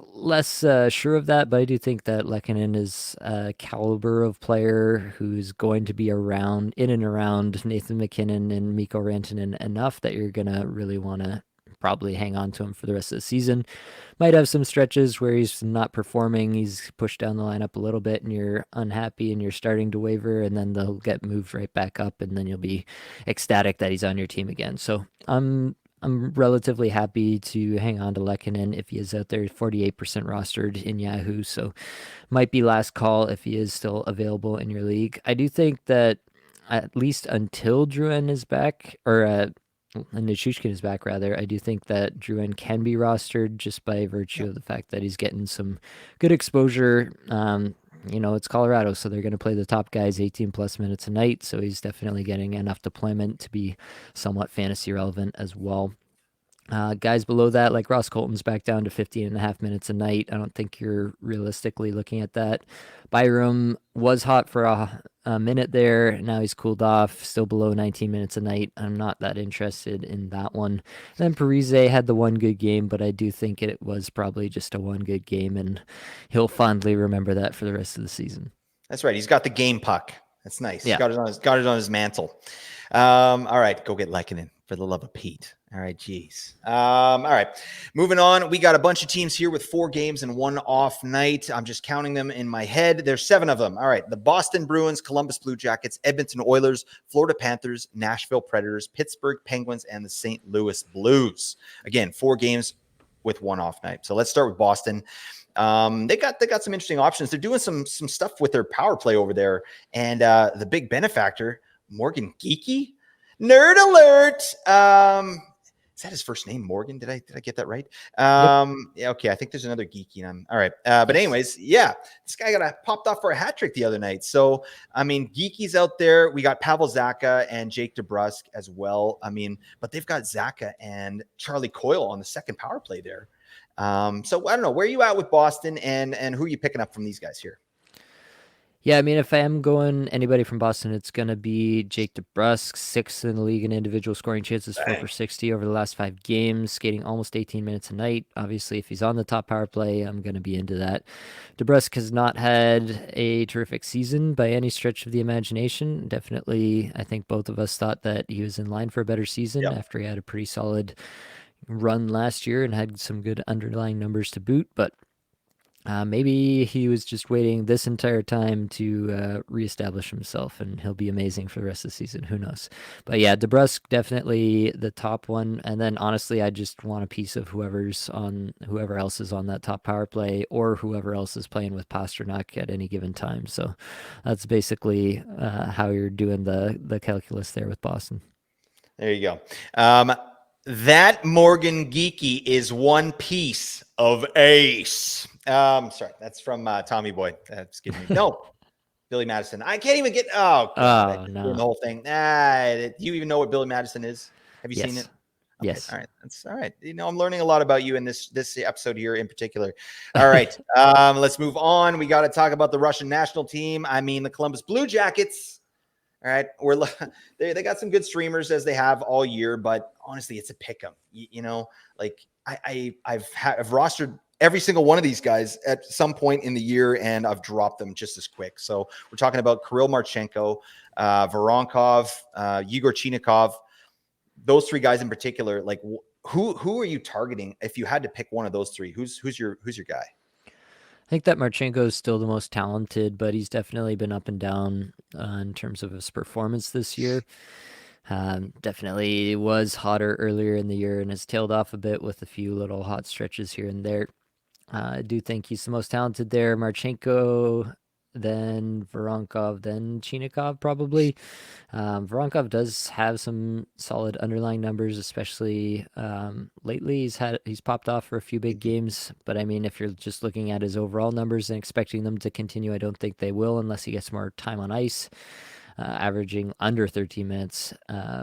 sure of that, but I do think that Lehkonen is a caliber of player who's going to be around in and around Nathan McKinnon and Mikko Rantanen enough that you're gonna really want to probably hang on to him for the rest of the season. Might have some stretches where he's not performing. He's pushed down the lineup a little bit, and you're unhappy, and you're starting to waiver, and then they'll get moved right back up, and then you'll be ecstatic that he's on your team again. So I'm relatively happy to hang on to Lehkonen if he is out there, 48% rostered in Yahoo. So might be last call if he is still available in your league. I do think that at least until Drouin is back, or Nichushkin is back, rather, I do think that Drouin can be rostered just by virtue Yep. of the fact that he's getting some good exposure. It's Colorado, so they're going to play the top guys 18 plus minutes a night. So he's definitely getting enough deployment to be somewhat fantasy relevant as well. Guys below that, like Ross Colton's back down to 15 and a half minutes a night. I don't think you're realistically looking at that. Byram was hot for a minute there. Now he's cooled off, still below 19 minutes a night. I'm not that interested in that one. Then Parise had the one good game, but I do think it was probably just a one good game, and he'll fondly remember that for the rest of the season. That's right. He's got the game puck. That's nice. Yeah. Got it on his mantle. All right, go get Lehkonen for the love of Pete. All right, geez. All right, moving on. We got a bunch of teams here with 4 games and 1 off night. I'm just counting them in my head. There's 7 of them. All right, the Boston Bruins, Columbus Blue Jackets, Edmonton Oilers, Florida Panthers, Nashville Predators, Pittsburgh Penguins, and the St. Louis Blues. Again, 4 games with 1 off night. So let's start with Boston. They got some interesting options. They're doing some stuff with their power play over there, and the big benefactor, Morgan Geekie, nerd alert. Is that his first name, Morgan? Did I get that right? Yep. Yeah, okay. I think there's another Geekie on. All right, but Yes. anyways, yeah, this guy got popped off for a hat trick the other night. So I mean, Geekie's out there. We got Pavel Zacha and Jake DeBrusk as well. I mean, but they've got Zacha and Charlie Coyle on the second power play there. So I don't know, where are you at with Boston and who are you picking up from these guys here? Yeah, I mean, if I am going anybody from Boston, it's going to be Jake DeBrusk, 6th in the league in individual scoring chances, 4 for 60 over the last 5 games, skating almost 18 minutes a night. Obviously, if he's on the top power play, I'm going to be into that. DeBrusk has not had a terrific season by any stretch of the imagination. Definitely, I think both of us thought that he was in line for a better season Yep. after he had a pretty solid run last year and had some good underlying numbers to boot, but maybe he was just waiting this entire time to reestablish himself, and he'll be amazing for the rest of the season. Who knows? But yeah, DeBrusk definitely the top one, and then honestly, I just want a piece of whoever else is on that top power play, or whoever else is playing with Pasternak at any given time. So that's basically how you're doing the calculus there with Boston. There you go. That Morgan Geeky is one piece of ace. Sorry, that's from Tommy Boy. Excuse me. No, Billy Madison. I can't even get. Oh God, I Oh ruined the no. whole thing. Do you even know what Billy Madison is? Have you seen it? Yes. Okay, Yes. all right, that's all right. I'm learning a lot about you in this episode here in particular. All right, let's move on. We got to talk about the Russian national team. I mean, the Columbus Blue Jackets. All right, they got some good streamers as they have all year, but honestly, it's a pick 'em. Like I've rostered every single one of these guys at some point in the year, and I've dropped them just as quick. So we're talking about Kirill Marchenko, Voronkov, Yegor Chinikov, those three guys in particular. Like who are you targeting if you had to pick one of those three? Who's your guy? I think that Marchenko is still the most talented, but he's definitely been up and down in terms of his performance this year. Definitely was hotter earlier in the year and has tailed off a bit with a few little hot stretches here and there. I do think he's the most talented there. Marchenko, then Voronkov, then Chinikov probably. Voronkov does have some solid underlying numbers, especially lately. He's popped off for a few big games, but I mean, if you're just looking at his overall numbers and expecting them to continue, I don't think they will unless he gets more time on ice. Averaging under 13 minutes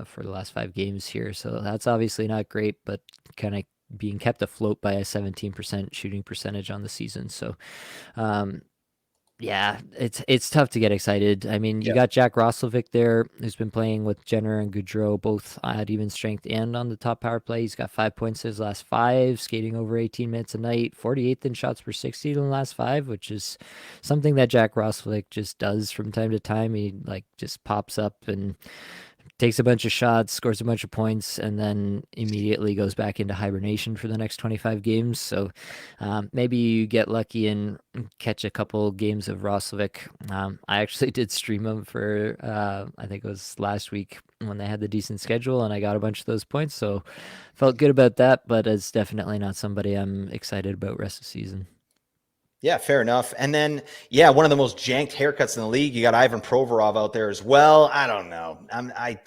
for the last 5 games here, so that's obviously not great, but kind of being kept afloat by a 17% shooting percentage on the season. So um, yeah, it's tough to get excited. I mean, you Yes. got Jack Roslovic there, who's been playing with Jenner and Goudreau, both at even strength and on the top power play. He's got 5 points in his last 5, skating over 18 minutes a night, 48th in shots per 60 in the last 5, which is something that Jack Roslovic just does from time to time. He like just pops up and takes a bunch of shots, scores a bunch of points, and then immediately goes back into hibernation for the next 25 games. So maybe you get lucky and catch a couple games of Roslovic. I actually did stream him for, I think it was last week when they had the decent schedule, and I got a bunch of those points. So felt good about that, but it's definitely not somebody I'm excited about rest of the season. Yeah, fair enough. And then, yeah, one of the most janked haircuts in the league. You got Ivan Provorov out there as well. I don't know. I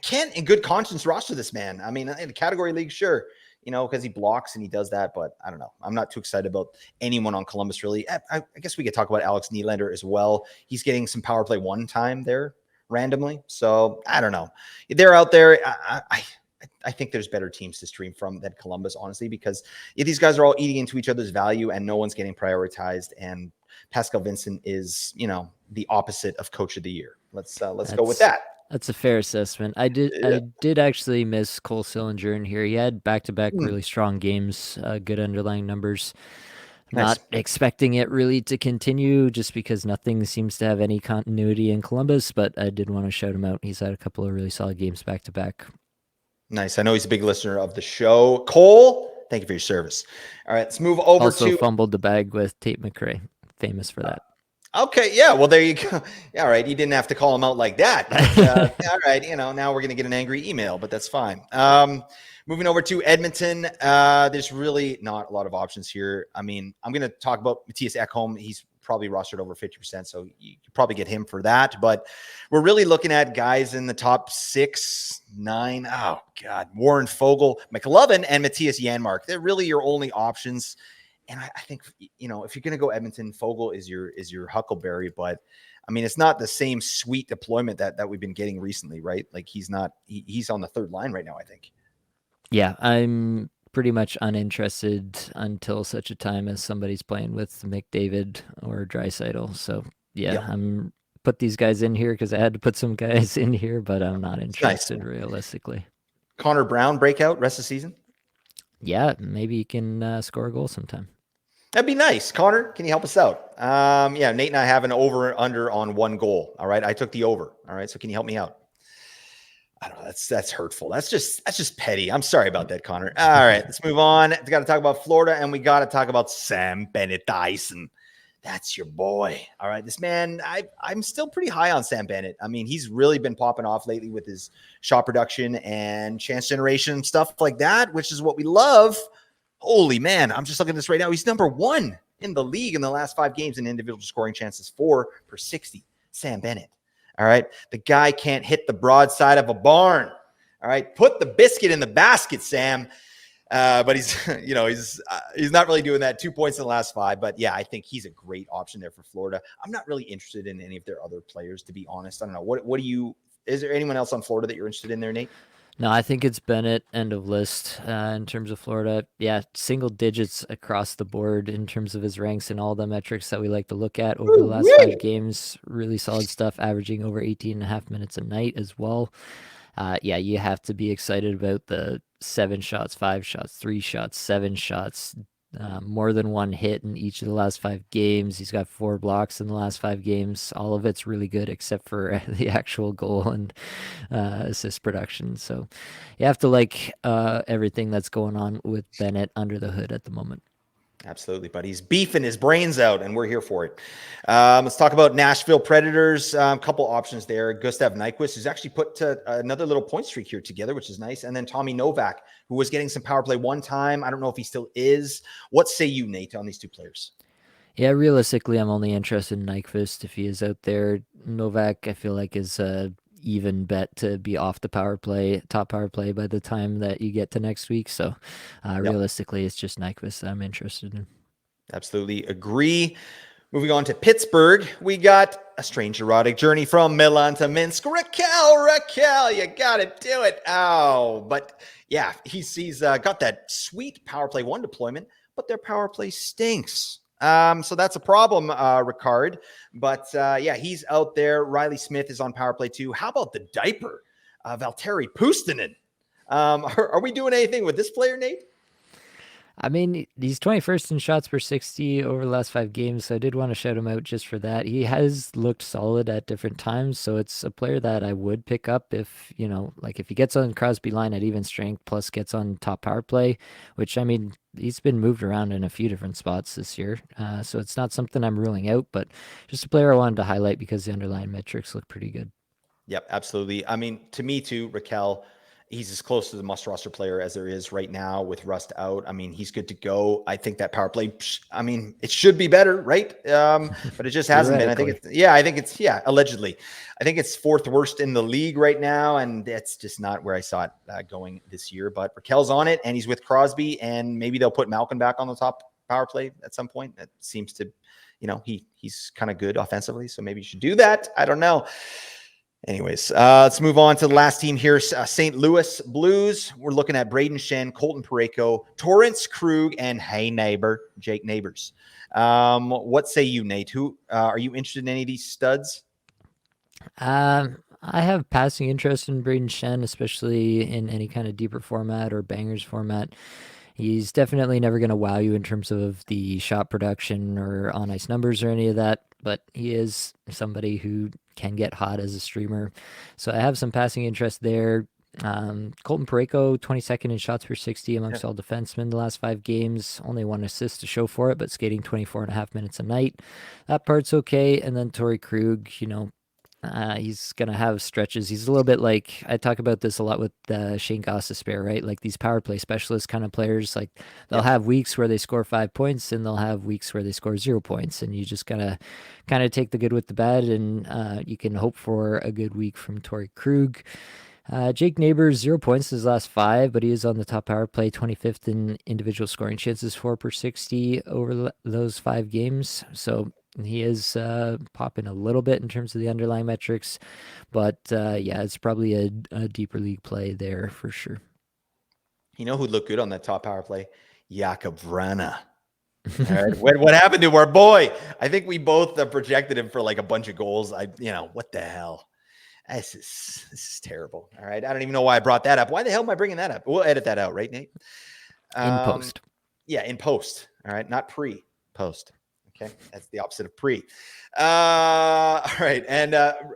can't, in good conscience, roster this man. I mean, in the category league, sure, because he blocks and he does that. But I don't know. I'm not too excited about anyone on Columbus, really. I guess we could talk about Alex Nylander as well. He's getting some power play one time there randomly. So I don't know. They're out there. I think there's better teams to stream from than Columbus, honestly, because these guys are all eating into each other's value and no one's getting prioritized. And Pascal Vincent is, the opposite of Coach of the Year. Let's go with That's that. that's a fair assessment. I did actually miss Cole Sillinger in here. He had back-to-back Mm, really strong games, good underlying numbers. nice. Not expecting it really to continue just because nothing seems to have any continuity in Columbus, but I did want to shout him out. He's had a couple of really solid games back to back. Nice. I know he's a big listener of the show. Cole, thank you for your service. All right, let's move over Also to. fumbled the bag with Tate McRae, famous for that. Okay, yeah. Well, there you go. Yeah, all right. You didn't have to call him out like that, but all right. Now we're gonna get an angry email, but that's fine. Moving over to Edmonton, there's really not a lot of options here. I mean, I'm gonna talk about Matthias Ekholm. He's probably rostered over 50%, so you could probably get him for that. But we're really looking at guys in the top 6, 9. Oh God, Warren Fogle, McLovin, and Matthias Janmark. They're really your only options. And I think, if you're going to go Edmonton, Fogle is your Huckleberry, but I mean, it's not the same sweet deployment that we've been getting recently, right? Like he's not, he's on the third line right now, I think. Yeah, I'm pretty much uninterested until such a time as somebody's playing with McDavid or Draisaitl. So yeah, Yep. I'm put these guys in here because I had to put some guys in here, but I'm not It's nice. interested realistically. Connor Brown breakout rest of the season. Yeah, maybe you can score a goal sometime. That'd be nice. Connor, can you help us out? Yeah, Nate and I have an over under on 1 goal. All right. I took the over. All right. So can you help me out? I don't know. That's hurtful. That's just petty. I'm sorry about that, Connor. All right, let's move on. We got to talk about Florida, and we got to talk about Sam Bennett Dyson. That's your boy. All right, this man. I'm still pretty high on Sam Bennett. I mean, he's really been popping off lately with his shot production and chance generation stuff like that, which is what we love. Holy man, I'm just looking at this right now. He's number 1 in the league in the last 5 games in individual scoring chances, 4 per 60. Sam Bennett. All right. The guy can't hit the broadside of a barn. All right, put the biscuit in the basket, Sam. But he's, he's not really doing that. 2 points in the last 5. But yeah, I think he's a great option there for Florida. I'm not really interested in any of their other players, to be honest. I don't know. What do you? Is there anyone else on Florida that you're interested in there, Nate? No, I think it's Bennett, end of list in terms of Florida. Yeah, single digits across the board in terms of his ranks and all the metrics that we like to look at over the last 5 games. Really solid stuff, averaging over 18 and a half minutes a night as well. Yeah, you have to be excited about the 7 shots, 5 shots, 3 shots, 7 shots, more than one hit in each of the last 5 games. He's got 4 blocks in the last 5 games. All of it's really good except for the actual goal and assist production. So you have to like everything that's going on with Bennett under the hood at the moment. Absolutely, but he's beefing his brains out, and we're here for it. Let's talk about Nashville Predators. A couple options there. Gustav Nyquist, who's actually put another little point streak here together, which is nice. And then Tommy Novak, who was getting some power play one time. I don't know if he still is. What say you, Nate, on these 2 players? Yeah, realistically, I'm only interested in Nyquist if he is out there. Novak, I feel like, is a even bet to be off the top power play by the time that you get to next week. So Yep, realistically, it's just Nyquist that I'm interested in. absolutely agree. Moving on to Pittsburgh, we got a strange erotic journey from Milan to Minsk. Raquel, you got to do it. Oh, but yeah, he's got that sweet power play 1 deployment, but their power play stinks. So that's a problem, Ricard. But yeah, he's out there. Riley Smith is on power play 2. How about the diaper, Valtteri Puustinen? Are we doing anything with this player, Nate? I mean, he's 21st in shots per 60 over the last 5 games, so I did want to shout him out just for that. He has looked solid at different times, so it's a player that I would pick up if, like if he gets on Crosby line at even strength plus gets on top power play, which, I mean, he's been moved around in a few different spots this year. So it's not something I'm ruling out, but just a player I wanted to highlight because the underlying metrics look pretty good. Yep, absolutely. I mean, to me too, Raquel, he's as close to the must roster player as there is right now with Rust out. I mean, he's good to go. I think that power play, I mean, it should be better, right? But it just hasn't been. Theoretically. Allegedly. I think it's 4th worst in the league right now. And that's just not where I saw it going this year. But Raquel's on it and he's with Crosby and maybe they'll put Malkin back on the top power play at some point. That seems to, he's kind of good offensively. So maybe you should do that. I don't know. Anyways, let's move on to the last team here, St. Louis Blues. We're looking at Braden Shen, Colton Parayko, Torrance Krug, and Jake Neighbors. What say you, Nate? Who are you interested in any of these studs? I have passing interest in Braden Shen, especially in any kind of deeper format or bangers format. He's definitely never going to wow you in terms of the shot production or on ice numbers or any of that, but he is somebody who can get hot as a streamer. So I have some passing interest there. Colton Parayko, 22nd in shots per 60 amongst all defensemen the last 5 games. Only 1 assist to show for it, but skating 24 and a half minutes a night. That part's okay. And then Torrey Krug, he's going to have stretches. He's a little bit like, I talk about this a lot with Shane Gostisbehere, right? Like these power play specialist kind of players, like they'll have weeks where they score 5 points and they'll have weeks where they score 0 points. And you just got to kind of take the good with the bad and you can hope for a good week from Torrey Krug. Jake Neighbors, 0 points in his last 5, but he is on the top power play, 25th in individual scoring chances, 4 per 60 over those 5 games. So he is popping a little bit in terms of the underlying metrics, but yeah, it's probably a deeper league play there for sure. You know who'd look good on that top power play? Jakob Vrana. All right. What happened to our boy? I think we both projected him for like a bunch of goals. What the hell? This is terrible. All right. I don't even know why I brought that up. Why the hell am I bringing that up? We'll edit that out, right, Nate? In post. Yeah, in post. All right. Not post. Okay. That's the opposite of pre. All right. And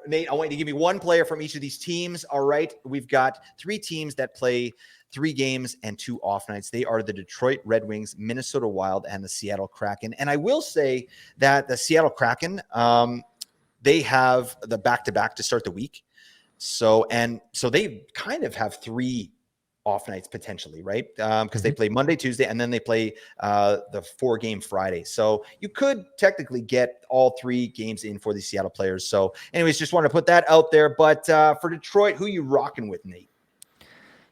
Nate, I want you to give me one player from each of these teams. All right. We've got 3 teams that play 3 games and 2 off nights. They are the Detroit Red Wings, Minnesota Wild, and the Seattle Kraken. And I will say that the Seattle Kraken, they have the back-to-back to start the week. So they kind of have 3 off nights potentially, right? Because they play Monday, Tuesday, and then they play the 4-game Friday. So you could technically get all 3 games in for the Seattle players. So anyways, just want to put that out there. But for Detroit, who you rocking with, Nate?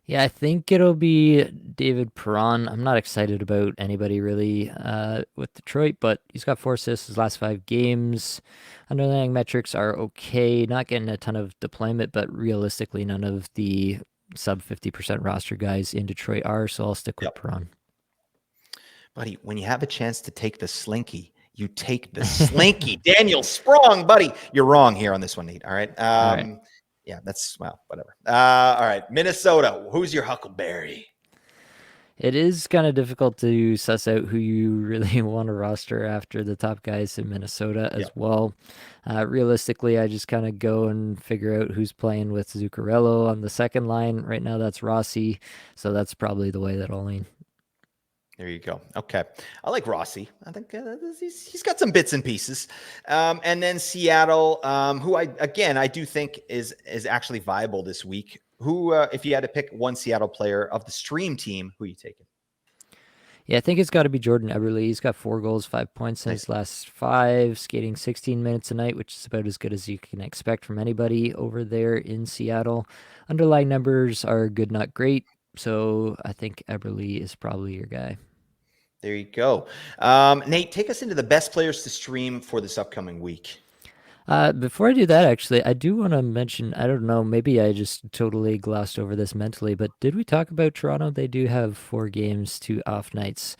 Yeah, I think it'll be David Perron. I'm not excited about anybody really with Detroit, but he's got 4 assists his last 5 games. Underlying metrics are okay. Not getting a ton of deployment, but realistically, none of the sub 50% roster guys in Detroit are, so I'll stick with Yep. Perron. Buddy, when you have a chance to take the slinky, you take the slinky. Daniel Sprong, buddy. You're wrong here on this one, Nate. All right. All right. Yeah, that's, well, whatever. All right. Minnesota. Who's your Huckleberry? It is kind of difficult to suss out who you really want to roster after the top guys in Minnesota Yeah. as well. Realistically, I just kind of go and figure out who's playing with Zuccarello on the second line. Right now, that's Rossi, so that's probably the way that I'll lean. There you go. Okay. I like Rossi. I think he's got some bits and pieces. And then Seattle, who I do think is actually viable this week. Who, if you had to pick one Seattle player of the stream team, who are you taking? Yeah, I think it's got to be Jordan Eberle. He's got 4 goals, 5 points in his Nice. last 5, skating 16 minutes a night, which is about as good as you can expect from anybody over there in Seattle. Underlying numbers are good, not great. So I think Eberle is probably your guy. There you go. Nate, take us into the best players to stream for this upcoming week. Before I do that, actually, I do want to mention, I don't know, maybe I just totally glossed over this mentally, but did we talk about Toronto? They do have 4 games, 2 off nights,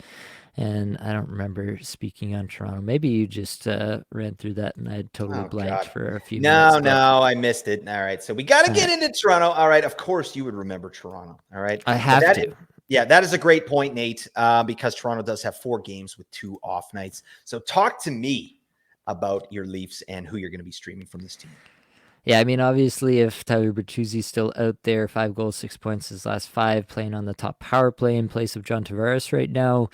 and I don't remember speaking on Toronto. Maybe you just ran through that and I totally Oh blanked God. for a few minutes, No, but no, I missed it. All right. So we got to all get right, into Toronto. All right. Of course you would remember Toronto. All right. I But have to. yeah, that is a great point, Nate, because Toronto does have 4 games with 2 off nights. So talk to me about your Leafs and who you're going to be streaming from this team. Yeah, I mean, obviously, if Tyler Bertuzzi's still out there, 5 goals, 6 points his last 5, playing on the top power play in place of John Tavares right now.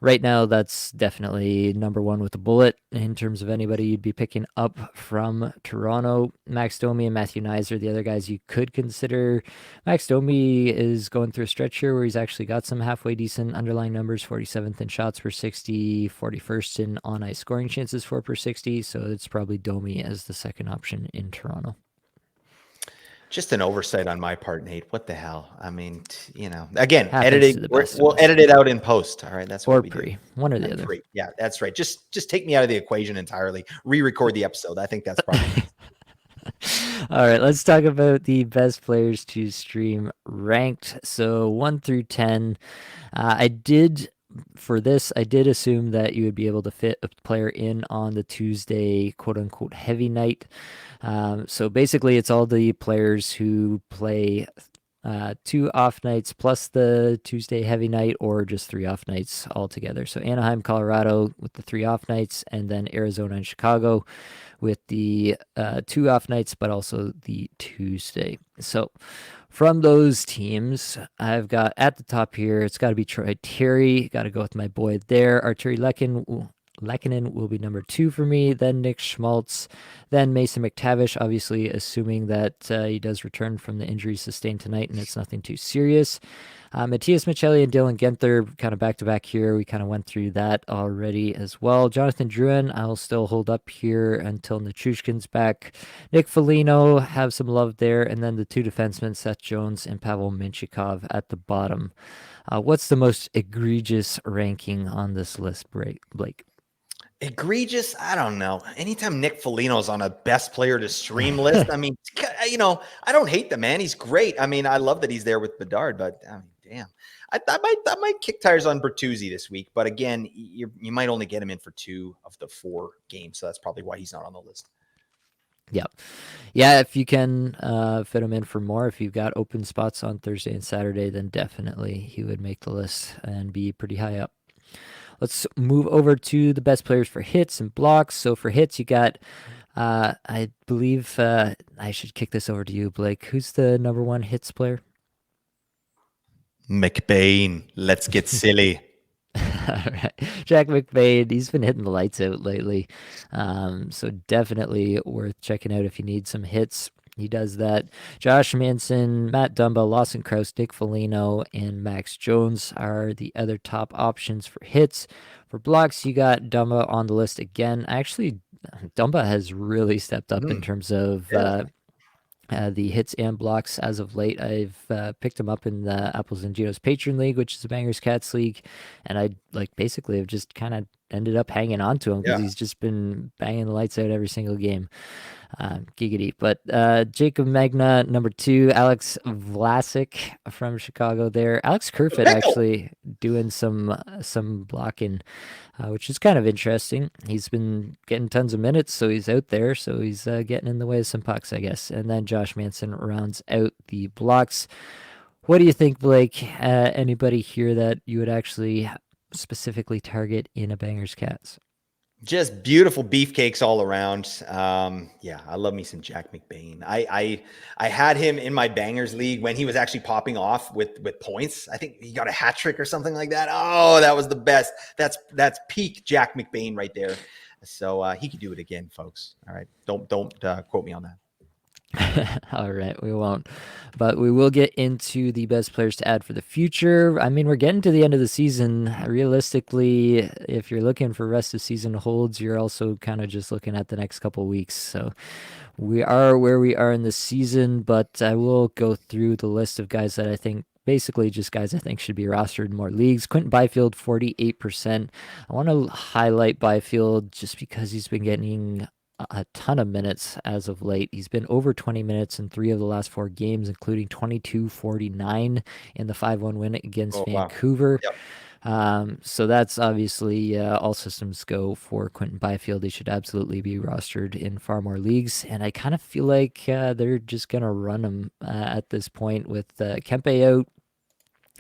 Right now, that's definitely number one with a bullet in terms of anybody you'd be picking up from Toronto. Max Domi and Matthew Nyes are the other guys you could consider. Max Domi is going through a stretch here where he's actually got some halfway decent underlying numbers, 47th in shots per 60, 41st in on ice scoring chances for per 60. So it's probably Domi as the second option in Toronto. Just an oversight on my part, Nate. What the hell? I mean, again, Happens editing. to the best of We'll us. edit it out in post. All right, that's what Or we do. pre, one or the other. Pre. Yeah, that's right. Just take me out of the equation entirely. Re-record the episode. I think that's probably best. All right, let's talk about the best players to stream ranked. So 1 through 10. I did assume that you would be able to fit a player in on the Tuesday quote unquote heavy night. So basically, it's all the players who play 2 off nights plus the Tuesday heavy night, or just 3 off nights altogether. So Anaheim, Colorado with the 3 off nights, and then Arizona and Chicago with the 2 off nights, but also the Tuesday. So from those teams, I've got at the top here, it's got to be Troy Terry. Got to go with my boy there. Arturi Lehkonen will be number 2 for me, then Nick Schmaltz, then Mason McTavish, obviously assuming that he does return from the injury sustained tonight and it's nothing too serious. Matthias Michelli and Dylan Genther kind of back to back here. We kind of went through that already as well. Jonathan Drouin, I'll still hold up here until Nichushkin's back. Nick Foligno, have some love there. And then the 2 defensemen, Seth Jones and Pavel Minchikov at the bottom. What's the most egregious ranking on this list, Blake? Egregious? I don't know. Anytime Nick Foligno's on a best player to stream list, I mean, I don't hate the man. He's great. I mean, I love that he's there with Bedard, but I mean, damn. I might kick tires on Bertuzzi this week, but again, you might only get him in for 2 of the 4 games, so that's probably why he's not on the list. Yep. Yeah, if you can fit him in for more, if you've got open spots on Thursday and Saturday, then definitely he would make the list and be pretty high up. Let's move over to the best players for hits and blocks. So for hits, you got, I believe, I should kick this over to you, Blake. Who's the number 1 hits player? McBain, let's get silly. All right. Jack McBain, he's been hitting the lights out lately. So definitely worth checking out if you need some hits. He does that. Josh Manson, Matt Dumba, Lawson Krause, Nick Foligno, and Max Jones are the other top options for hits. For blocks, you got Dumba on the list again. Actually, Dumba has really stepped up in terms of Yeah. the hits and blocks as of late. I've picked him up in the Apples and Genos Patron League, which is a Bangers Cats league, and I like basically have just kind of ended up hanging on to him because Yeah. he's just been banging the lights out every single game. Giggity. But Jacob Magna, number two, Alex Vlasic from Chicago there. Alex The Kerfoot pickle. actually doing some blocking, which is kind of interesting. He's been getting tons of minutes, so he's out there, so he's getting in the way of some pucks, I guess. And then Josh Manson rounds out the blocks. What do you think, Blake? Anybody here that you would actually specifically target in a Bangers Cats? Just beautiful beefcakes all around. Yeah, I love me some Jack McBain. I had him in my bangers league when he was actually popping off with points. I think he got a hat trick or something like that. Oh, that was the best. That's peak Jack McBain right there. So he could do it again, folks. All right, don't quote me on that. All right, we won't. But we will get into the best players to add for the future. I mean, we're getting to the end of the season. Realistically, if you're looking for rest of season holds, you're also kind of just looking at the next couple weeks. So we are where we are in the season, but I will go through the list of guys that I think basically just guys I think should be rostered in more leagues. Quentin Byfield, 48%. I want to highlight Byfield just because he's been getting a ton of minutes as of late. He's been over 20 minutes in 3 of the last 4 games, including 22:49 in the 5-1 win against Oh wow. Vancouver. Yep. So that's obviously all systems go for Quentin Byfield. He should absolutely be rostered in far more leagues. And I kind of feel like they're just going to run him at this point with Kempe out.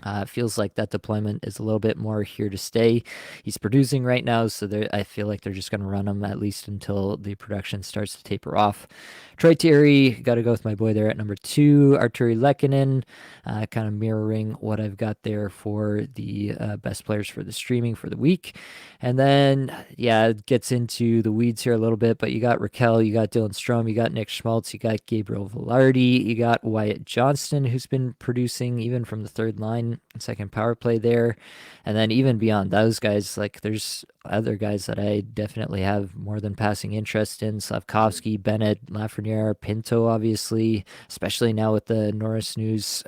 It feels like that deployment is a little bit more here to stay. He's producing right now, so I feel like they're just going to run him at least until the production starts to taper off. Troy Terry, got to go with my boy there at number two. Arturi Lekkinen, kind of mirroring what I've got there for the best players for the streaming for the week. And then, yeah, it gets into the weeds here a little bit, but you got Raquel, you got Dylan Strom, you got Nick Schmaltz, you got Gabriel Velarde, you got Wyatt Johnston, who's been producing even from the third line, second power play there. And then even beyond those guys, like there's other guys that I definitely have more than passing interest in. Slavkovsky, Bennett, Lafreniere, Pinto, obviously, especially now with the Norris news.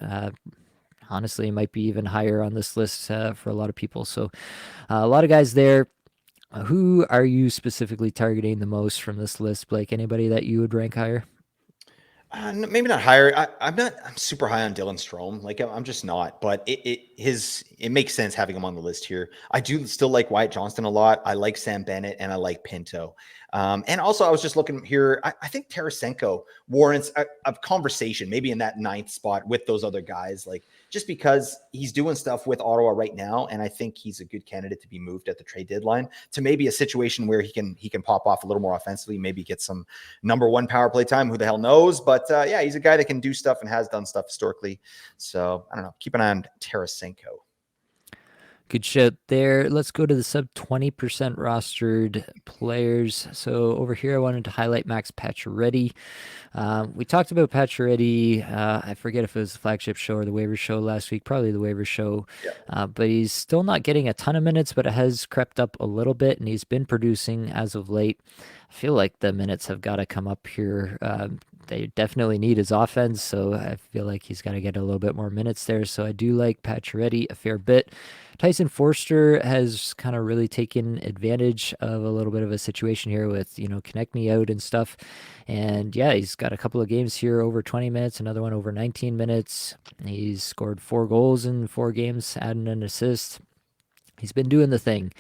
Honestly, it might be even higher on this list for a lot of people. So a lot of guys there. Who are you specifically targeting the most from this list, Blake? Anybody that you would rank higher? Maybe not higher. I'm not. I'm super high on Dylan Strome. Like I'm just not. But it makes sense having him on the list here. I do still like Wyatt Johnston a lot. I like Sam Bennett and I like Pinto. And also, I was just looking here. I think Tarasenko warrants a conversation, maybe in that ninth spot with those other guys. Like just because he's doing stuff with Ottawa right now, and I think he's a good candidate to be moved at the trade deadline to maybe a situation where he can pop off a little more offensively, maybe get some number one power play time. Who the hell knows? But yeah, he's a guy that can do stuff and has done stuff historically. So I don't know. Keep an eye on Tarasenko. Good shout there. Let's go to the sub 20% rostered players. So over here, I wanted to highlight Max Pacioretty. We talked about Pacioretty. I forget if it was the flagship show or the waiver show last week, probably the waiver show. Yeah. But he's still not getting a ton of minutes, but it has crept up a little bit, and he's been producing as of late. I feel like the minutes have got to come up here. They definitely need his offense, so I feel like he's got to get a little bit more minutes there. So I do like Pacioretty a fair bit. Tyson Forster has kind of really taken advantage of a little bit of a situation here with, Konechny out and stuff. And yeah, he's got a couple of games here over 20 minutes, another one over 19 minutes. He's scored 4 goals in 4 games, adding an assist. He's been doing the thing.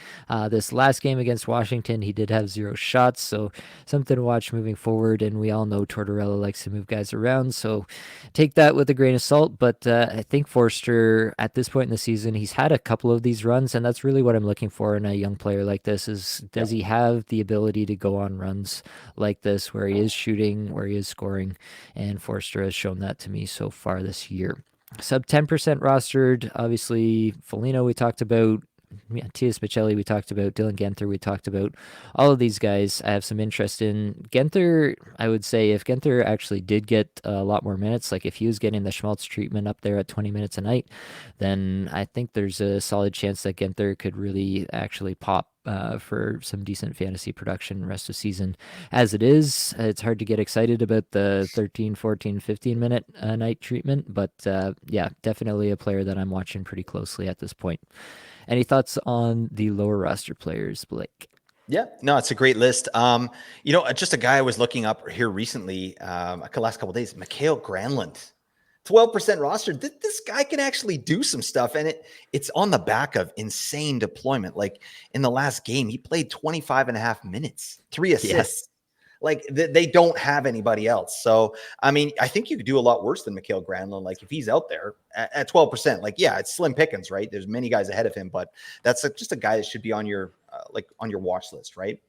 This last game against Washington, he did have 0 shots, so something to watch moving forward. And we all know Tortorella likes to move guys around, so take that with a grain of salt. But I think Forster, at this point in the season, he's had a couple of these runs, and that's really what I'm looking for in a young player like this. Is Yeah. does he have the ability to go on runs like this, where he is shooting, where he is scoring? And Forster has shown that to me so far this year. Sub 10% rostered, obviously. Foligno we talked about. Yeah, Tias Michelli we talked about, Dylan Genther we talked about. All of these guys I have some interest in. Genther, I would say if Genther actually did get a lot more minutes, like if he was getting the Schmaltz treatment up there at 20 minutes a night, then I think there's a solid chance that Genther could really actually pop for some decent fantasy production rest of season. As it is, it's hard to get excited about the 13, 14, 15 minute night treatment, but yeah, definitely a player that I'm watching pretty closely at this point. Any thoughts on the lower roster players, Blake? Yeah, no, it's a great list. Just a guy I was looking up here recently, the last couple of days, Mikhail Granlund, 12% roster. This guy can actually do some stuff, and it's on the back of insane deployment. Like in the last game, he played 25 and a half minutes, three Yeah. assists. Like they don't have anybody else. So, I mean, I think you could do a lot worse than Mikhail Granlund. Like if he's out there at 12%, like, yeah, it's slim pickings, right? There's many guys ahead of him, but that's just a guy that should be on your on your watch list, right?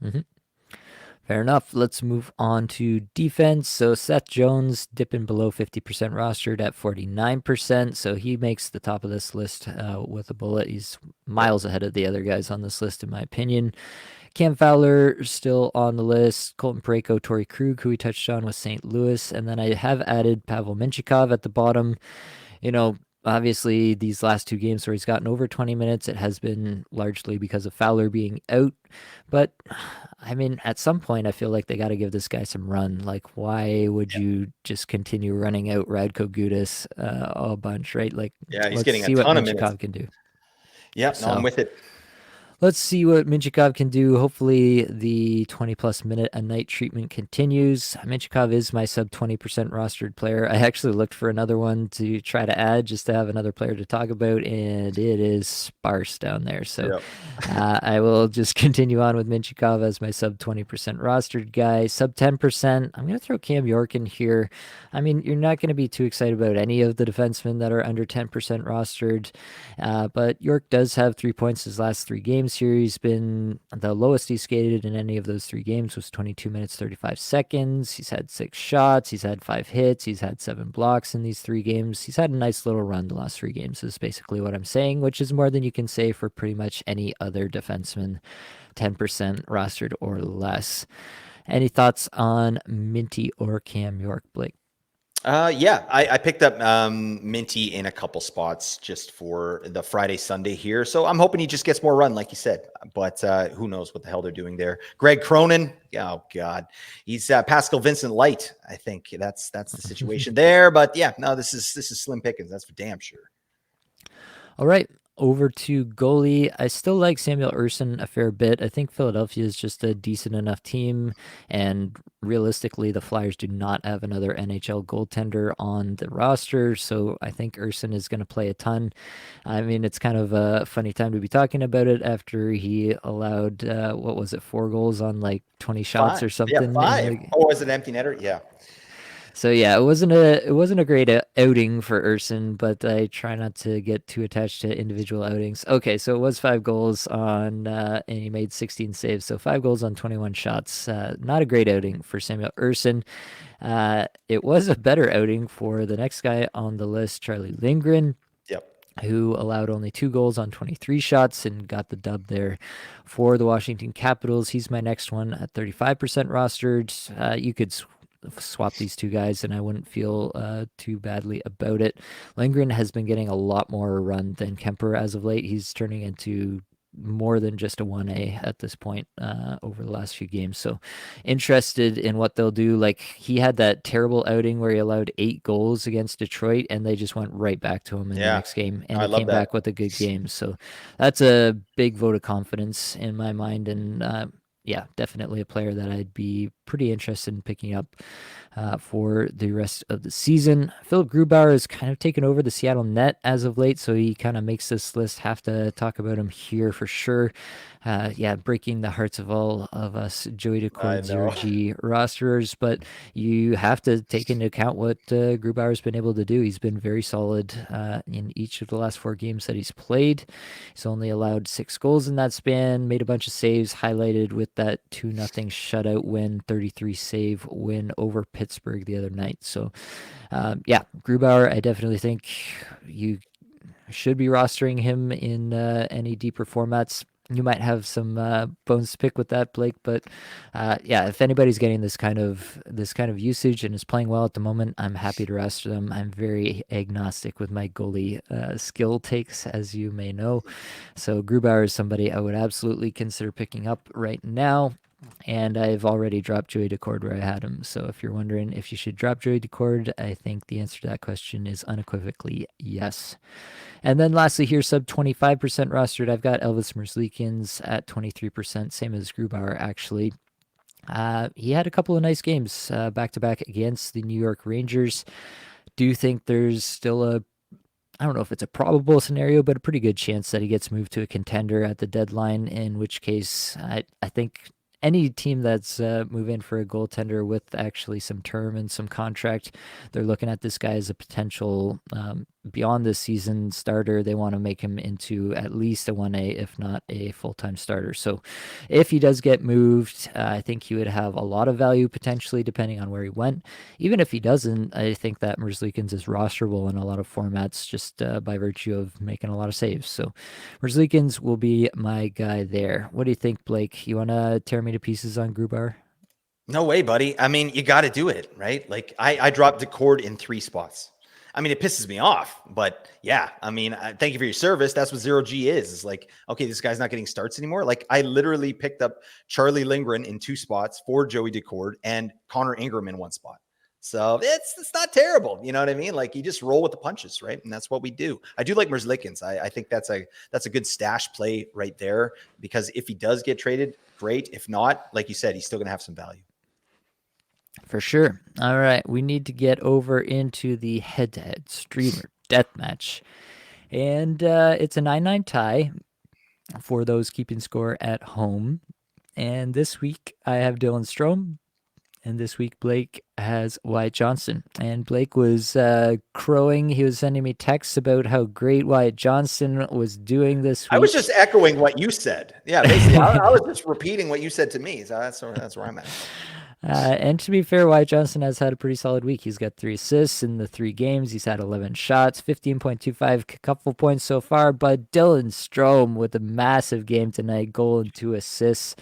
Mm-hmm. Fair enough. Let's move on to defense. So Seth Jones dipping below 50% rostered at 49%. So he makes the top of this list with a bullet. He's Yep. miles ahead of the other guys on this list, in my opinion. Cam Fowler still on the list. Colton Parayko, Torrey Krug, who we touched on with St. Louis. And then I have added Pavel Minchikov at the bottom. You know, obviously these last two games where he's gotten over 20 minutes, it has been largely because of Fowler being out. But I mean, at some point, I feel like they got to give this guy some run. Like, why would you just continue running out Radko Gudas a bunch, right? Like, Yeah, he's let's getting a see what ton of minutes. Minchikov can do. Yep, no, I'm So with it. let's see what Minchikov can do. Hopefully, the 20 plus minute a night treatment continues. Minchikov is my sub 20% rostered player. I actually looked for another one to try to add just to have another player to talk about, and it is sparse down there. So Yep. I will just continue on with Minchikov as my sub 20% rostered guy. Sub 10%, I'm going to throw Cam York in here. I mean, you're not going to be too excited about any of the defensemen that are under 10% rostered, but York does have 3 points his last three games here. He's been the lowest he skated in any of those three games was 22 minutes 35 seconds. He's had 6 shots. He's had 5 hits. He's had 7 blocks in these three games. He's had a nice little run the last three games, is basically what I'm saying, which is more than you can say for pretty much any other defenseman, 10% rostered or less. Any thoughts on Minty or Cam York, Blake? Yeah, I picked up Minty in a couple spots just for the Friday, Sunday here. So I'm hoping he just gets more run, like you said. But who knows what the hell they're doing there. Greg Cronin, oh God, he's Pascal Vincent Light. I think that's the situation there. But yeah, no, this is slim pickings. That's for damn sure. All right, over to goalie. I still like Samuel Urson a fair bit. I think Philadelphia is just a decent enough team, and realistically, the Flyers do not have another NHL goaltender on the roster, so I think Urson is going to play a ton. I mean, it's kind of a funny time to be talking about it after he allowed, what was it, 4 goals on like 20 shots Five, or yeah, something in five. the. Oh, was it empty netter? Yeah, So yeah, it wasn't a great outing for Urson, but I try not to get too attached to individual outings. Okay, so it was 5 goals on, and he made 16 saves, so 5 goals on 21 shots. Not a great outing for Samuel Urson. It was a better outing for the next guy on the list, Charlie Lindgren, yep. who allowed only 2 goals on 23 shots and got the dub there for the Washington Capitals. He's my next one at 35% rostered. You could swap these two guys and I wouldn't feel too badly about it. Lindgren has been getting a lot more run than Kemper as of late. He's turning into more than just a 1A at this point over the last few games. So interested in what they'll do. Like he had that terrible outing where he allowed 8 goals against Detroit and they just went right back to him in the Yeah, next game no, and I he love came that. back with a good game. So that's a big vote of confidence in my mind. And yeah, definitely a player that I'd be pretty interested in picking up for the rest of the season. Philip Grubauer has kind of taken over the Seattle net as of late, so he kind of makes this list. Have to talk about him here for sure. Yeah, breaking the hearts of all of us Joey I Decord Zero know. G rosterers, but you have to take into account what Grubauer's been able to do. He's been very solid in each of the last 4 games that he's played. He's only allowed 6 goals in that span, made a bunch of saves, highlighted with that 2-0 shutout win, 33 save win over Pittsburgh the other night. So, yeah, Grubauer, I definitely think you should be rostering him in any deeper formats. you might have some bones to pick with that, Blake. But yeah, if anybody's getting this kind of usage and is playing well at the moment, I'm happy to roster them. I'm very agnostic with my goalie skill takes, as you may know. So Grubauer is somebody I would absolutely consider picking up right now. And I've already dropped Joey Decord where I had him. So if you're wondering if you should drop Joey Decord, I think the answer to that question is unequivocally yes. And then lastly, here, sub 25% rostered, I've got Elvis Merzlikins at 23%, same as Grubauer, actually. He had a couple of nice games back to back against the New York Rangers. Do think there's still I don't know if it's a probable scenario, but a pretty good chance that he gets moved to a contender at the deadline, in which case I think any team that's moving for a goaltender with actually some term and some contract, they're looking at this guy as a potential beyond this season starter. They want to make him into at least a 1A, if not a full-time starter. So if he does get moved, I think he would have a lot of value potentially depending on where he went. Even if he doesn't, I think that Merzlikins is rosterable in a lot of formats just by virtue of making a lot of saves. So Merzlikins will be my guy there. What do you think, Blake? You want to tear me to pieces on Grubauer? No way, buddy. I mean, you got to do it, right? Like I dropped the cord in 3 spots. I mean, it pisses me off, but yeah, I mean, thank you for your service. That's what zero G is. It's like, okay, this guy's not getting starts anymore. Like I literally picked up Charlie Lindgren in 2 spots for Joey Decord and Connor Ingram in 1 spot. So it's not terrible. You know what I mean? Like you just roll with the punches, right? And that's what we do. I do like Merzlikins. I think that's a good stash play right there because if he does get traded, great. If not, like you said, he's still going to have some value. For sure. All right, we need to get over into the head-to-head streamer deathmatch. And it's a 9-9 tie for those keeping score at home. And this week I have Dylan Strome, and this week Blake has Wyatt Johnston. And Blake was crowing. He was sending me texts about how great Wyatt Johnston was doing this I was week. just echoing what you said. Yeah, basically, I was just repeating what you said to me. So that's where I'm at. And to be fair, Wyatt Johnston has had a pretty solid week. He's got 3 assists in the 3 games. He's had 11 shots, 15.25 couple points so far. But Dylan Strome with a massive game tonight, goal and 2 assists.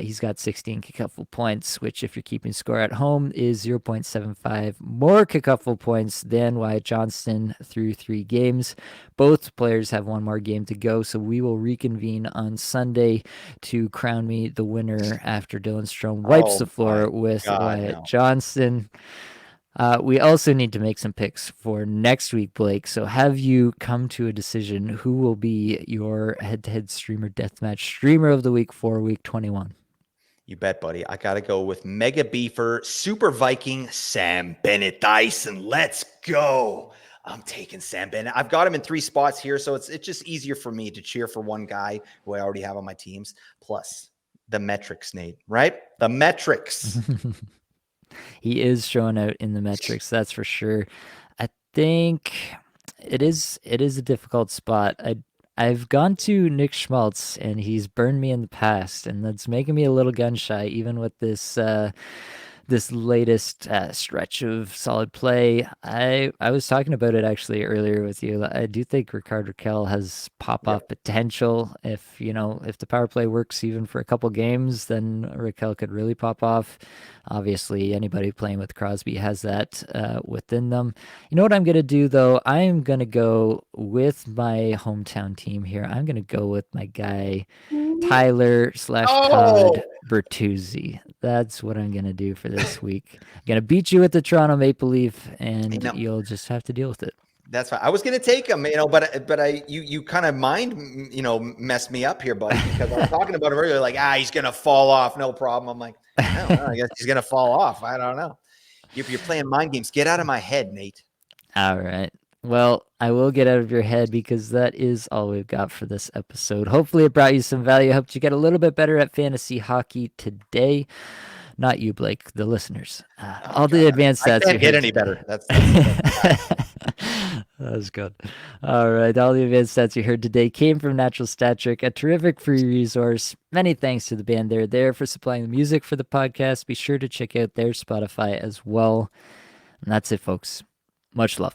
He's got 16 kickful points, which, if you're keeping score at home, is 0.75 more kickful points than Wyatt Johnston through 3 games. Both players have 1 more game to go, so we will reconvene on Sunday to crown me the winner after Dylan Strome wipes the Oh floor my with God, Wyatt no. Johnston. We also need to make some picks for next week, Blake. So have you come to a decision who will be your head-to-head streamer deathmatch streamer of the week for week 21? You bet, buddy. I got to go with Mega Beefer, Super Viking, Sam Bennett Dyson. Let's go. I'm taking Sam Bennett. I've got him in 3 spots here, so it's just easier for me to cheer for one guy who I already have on my teams. Plus the metrics, Nate, right? The metrics. He is showing out in the metrics, that's for sure. I think it is a difficult spot. I've gone to Nick Schmaltz and he's burned me in the past, and that's making me a little gun shy, even with this latest stretch of solid play. I was talking about it actually earlier with you. I do think Rickard Rakell has pop-off Yep. potential. If the power play works even for a couple games, then Rakell could really pop off. Obviously, anybody playing with Crosby has that within them. You know what I'm going to do, though? I am going to go with my hometown team here. I'm going to go with my guy, Tyler/Todd Oh, Bertuzzi. That's what I'm going to do for this week. I'm going to beat you with the Toronto Maple Leaf, you and know, you'll just have to deal with it. that's fine. I was going to take him, but you kind of messed me up here, buddy, because I was talking about him earlier, like, he's going to fall off. No problem. I'm like, I don't know. I guess he's going to fall off. I don't know. If you're playing mind games, get out of my head, Nate. All right. Well, I will get out of your head because that is all we've got for this episode. Hopefully, it brought you some value. I hope you get a little bit better at fantasy hockey today. Not you, Blake, the listeners. Oh All the God, advanced I stats you can't get heard any today. better. That's That was good. All right. All the advanced stats you heard today came from Natural Stat Trick, a terrific free resource. Many thanks to the band. They're there for supplying the music for the podcast. Be sure to check out their Spotify as well. And that's it, folks. Much love.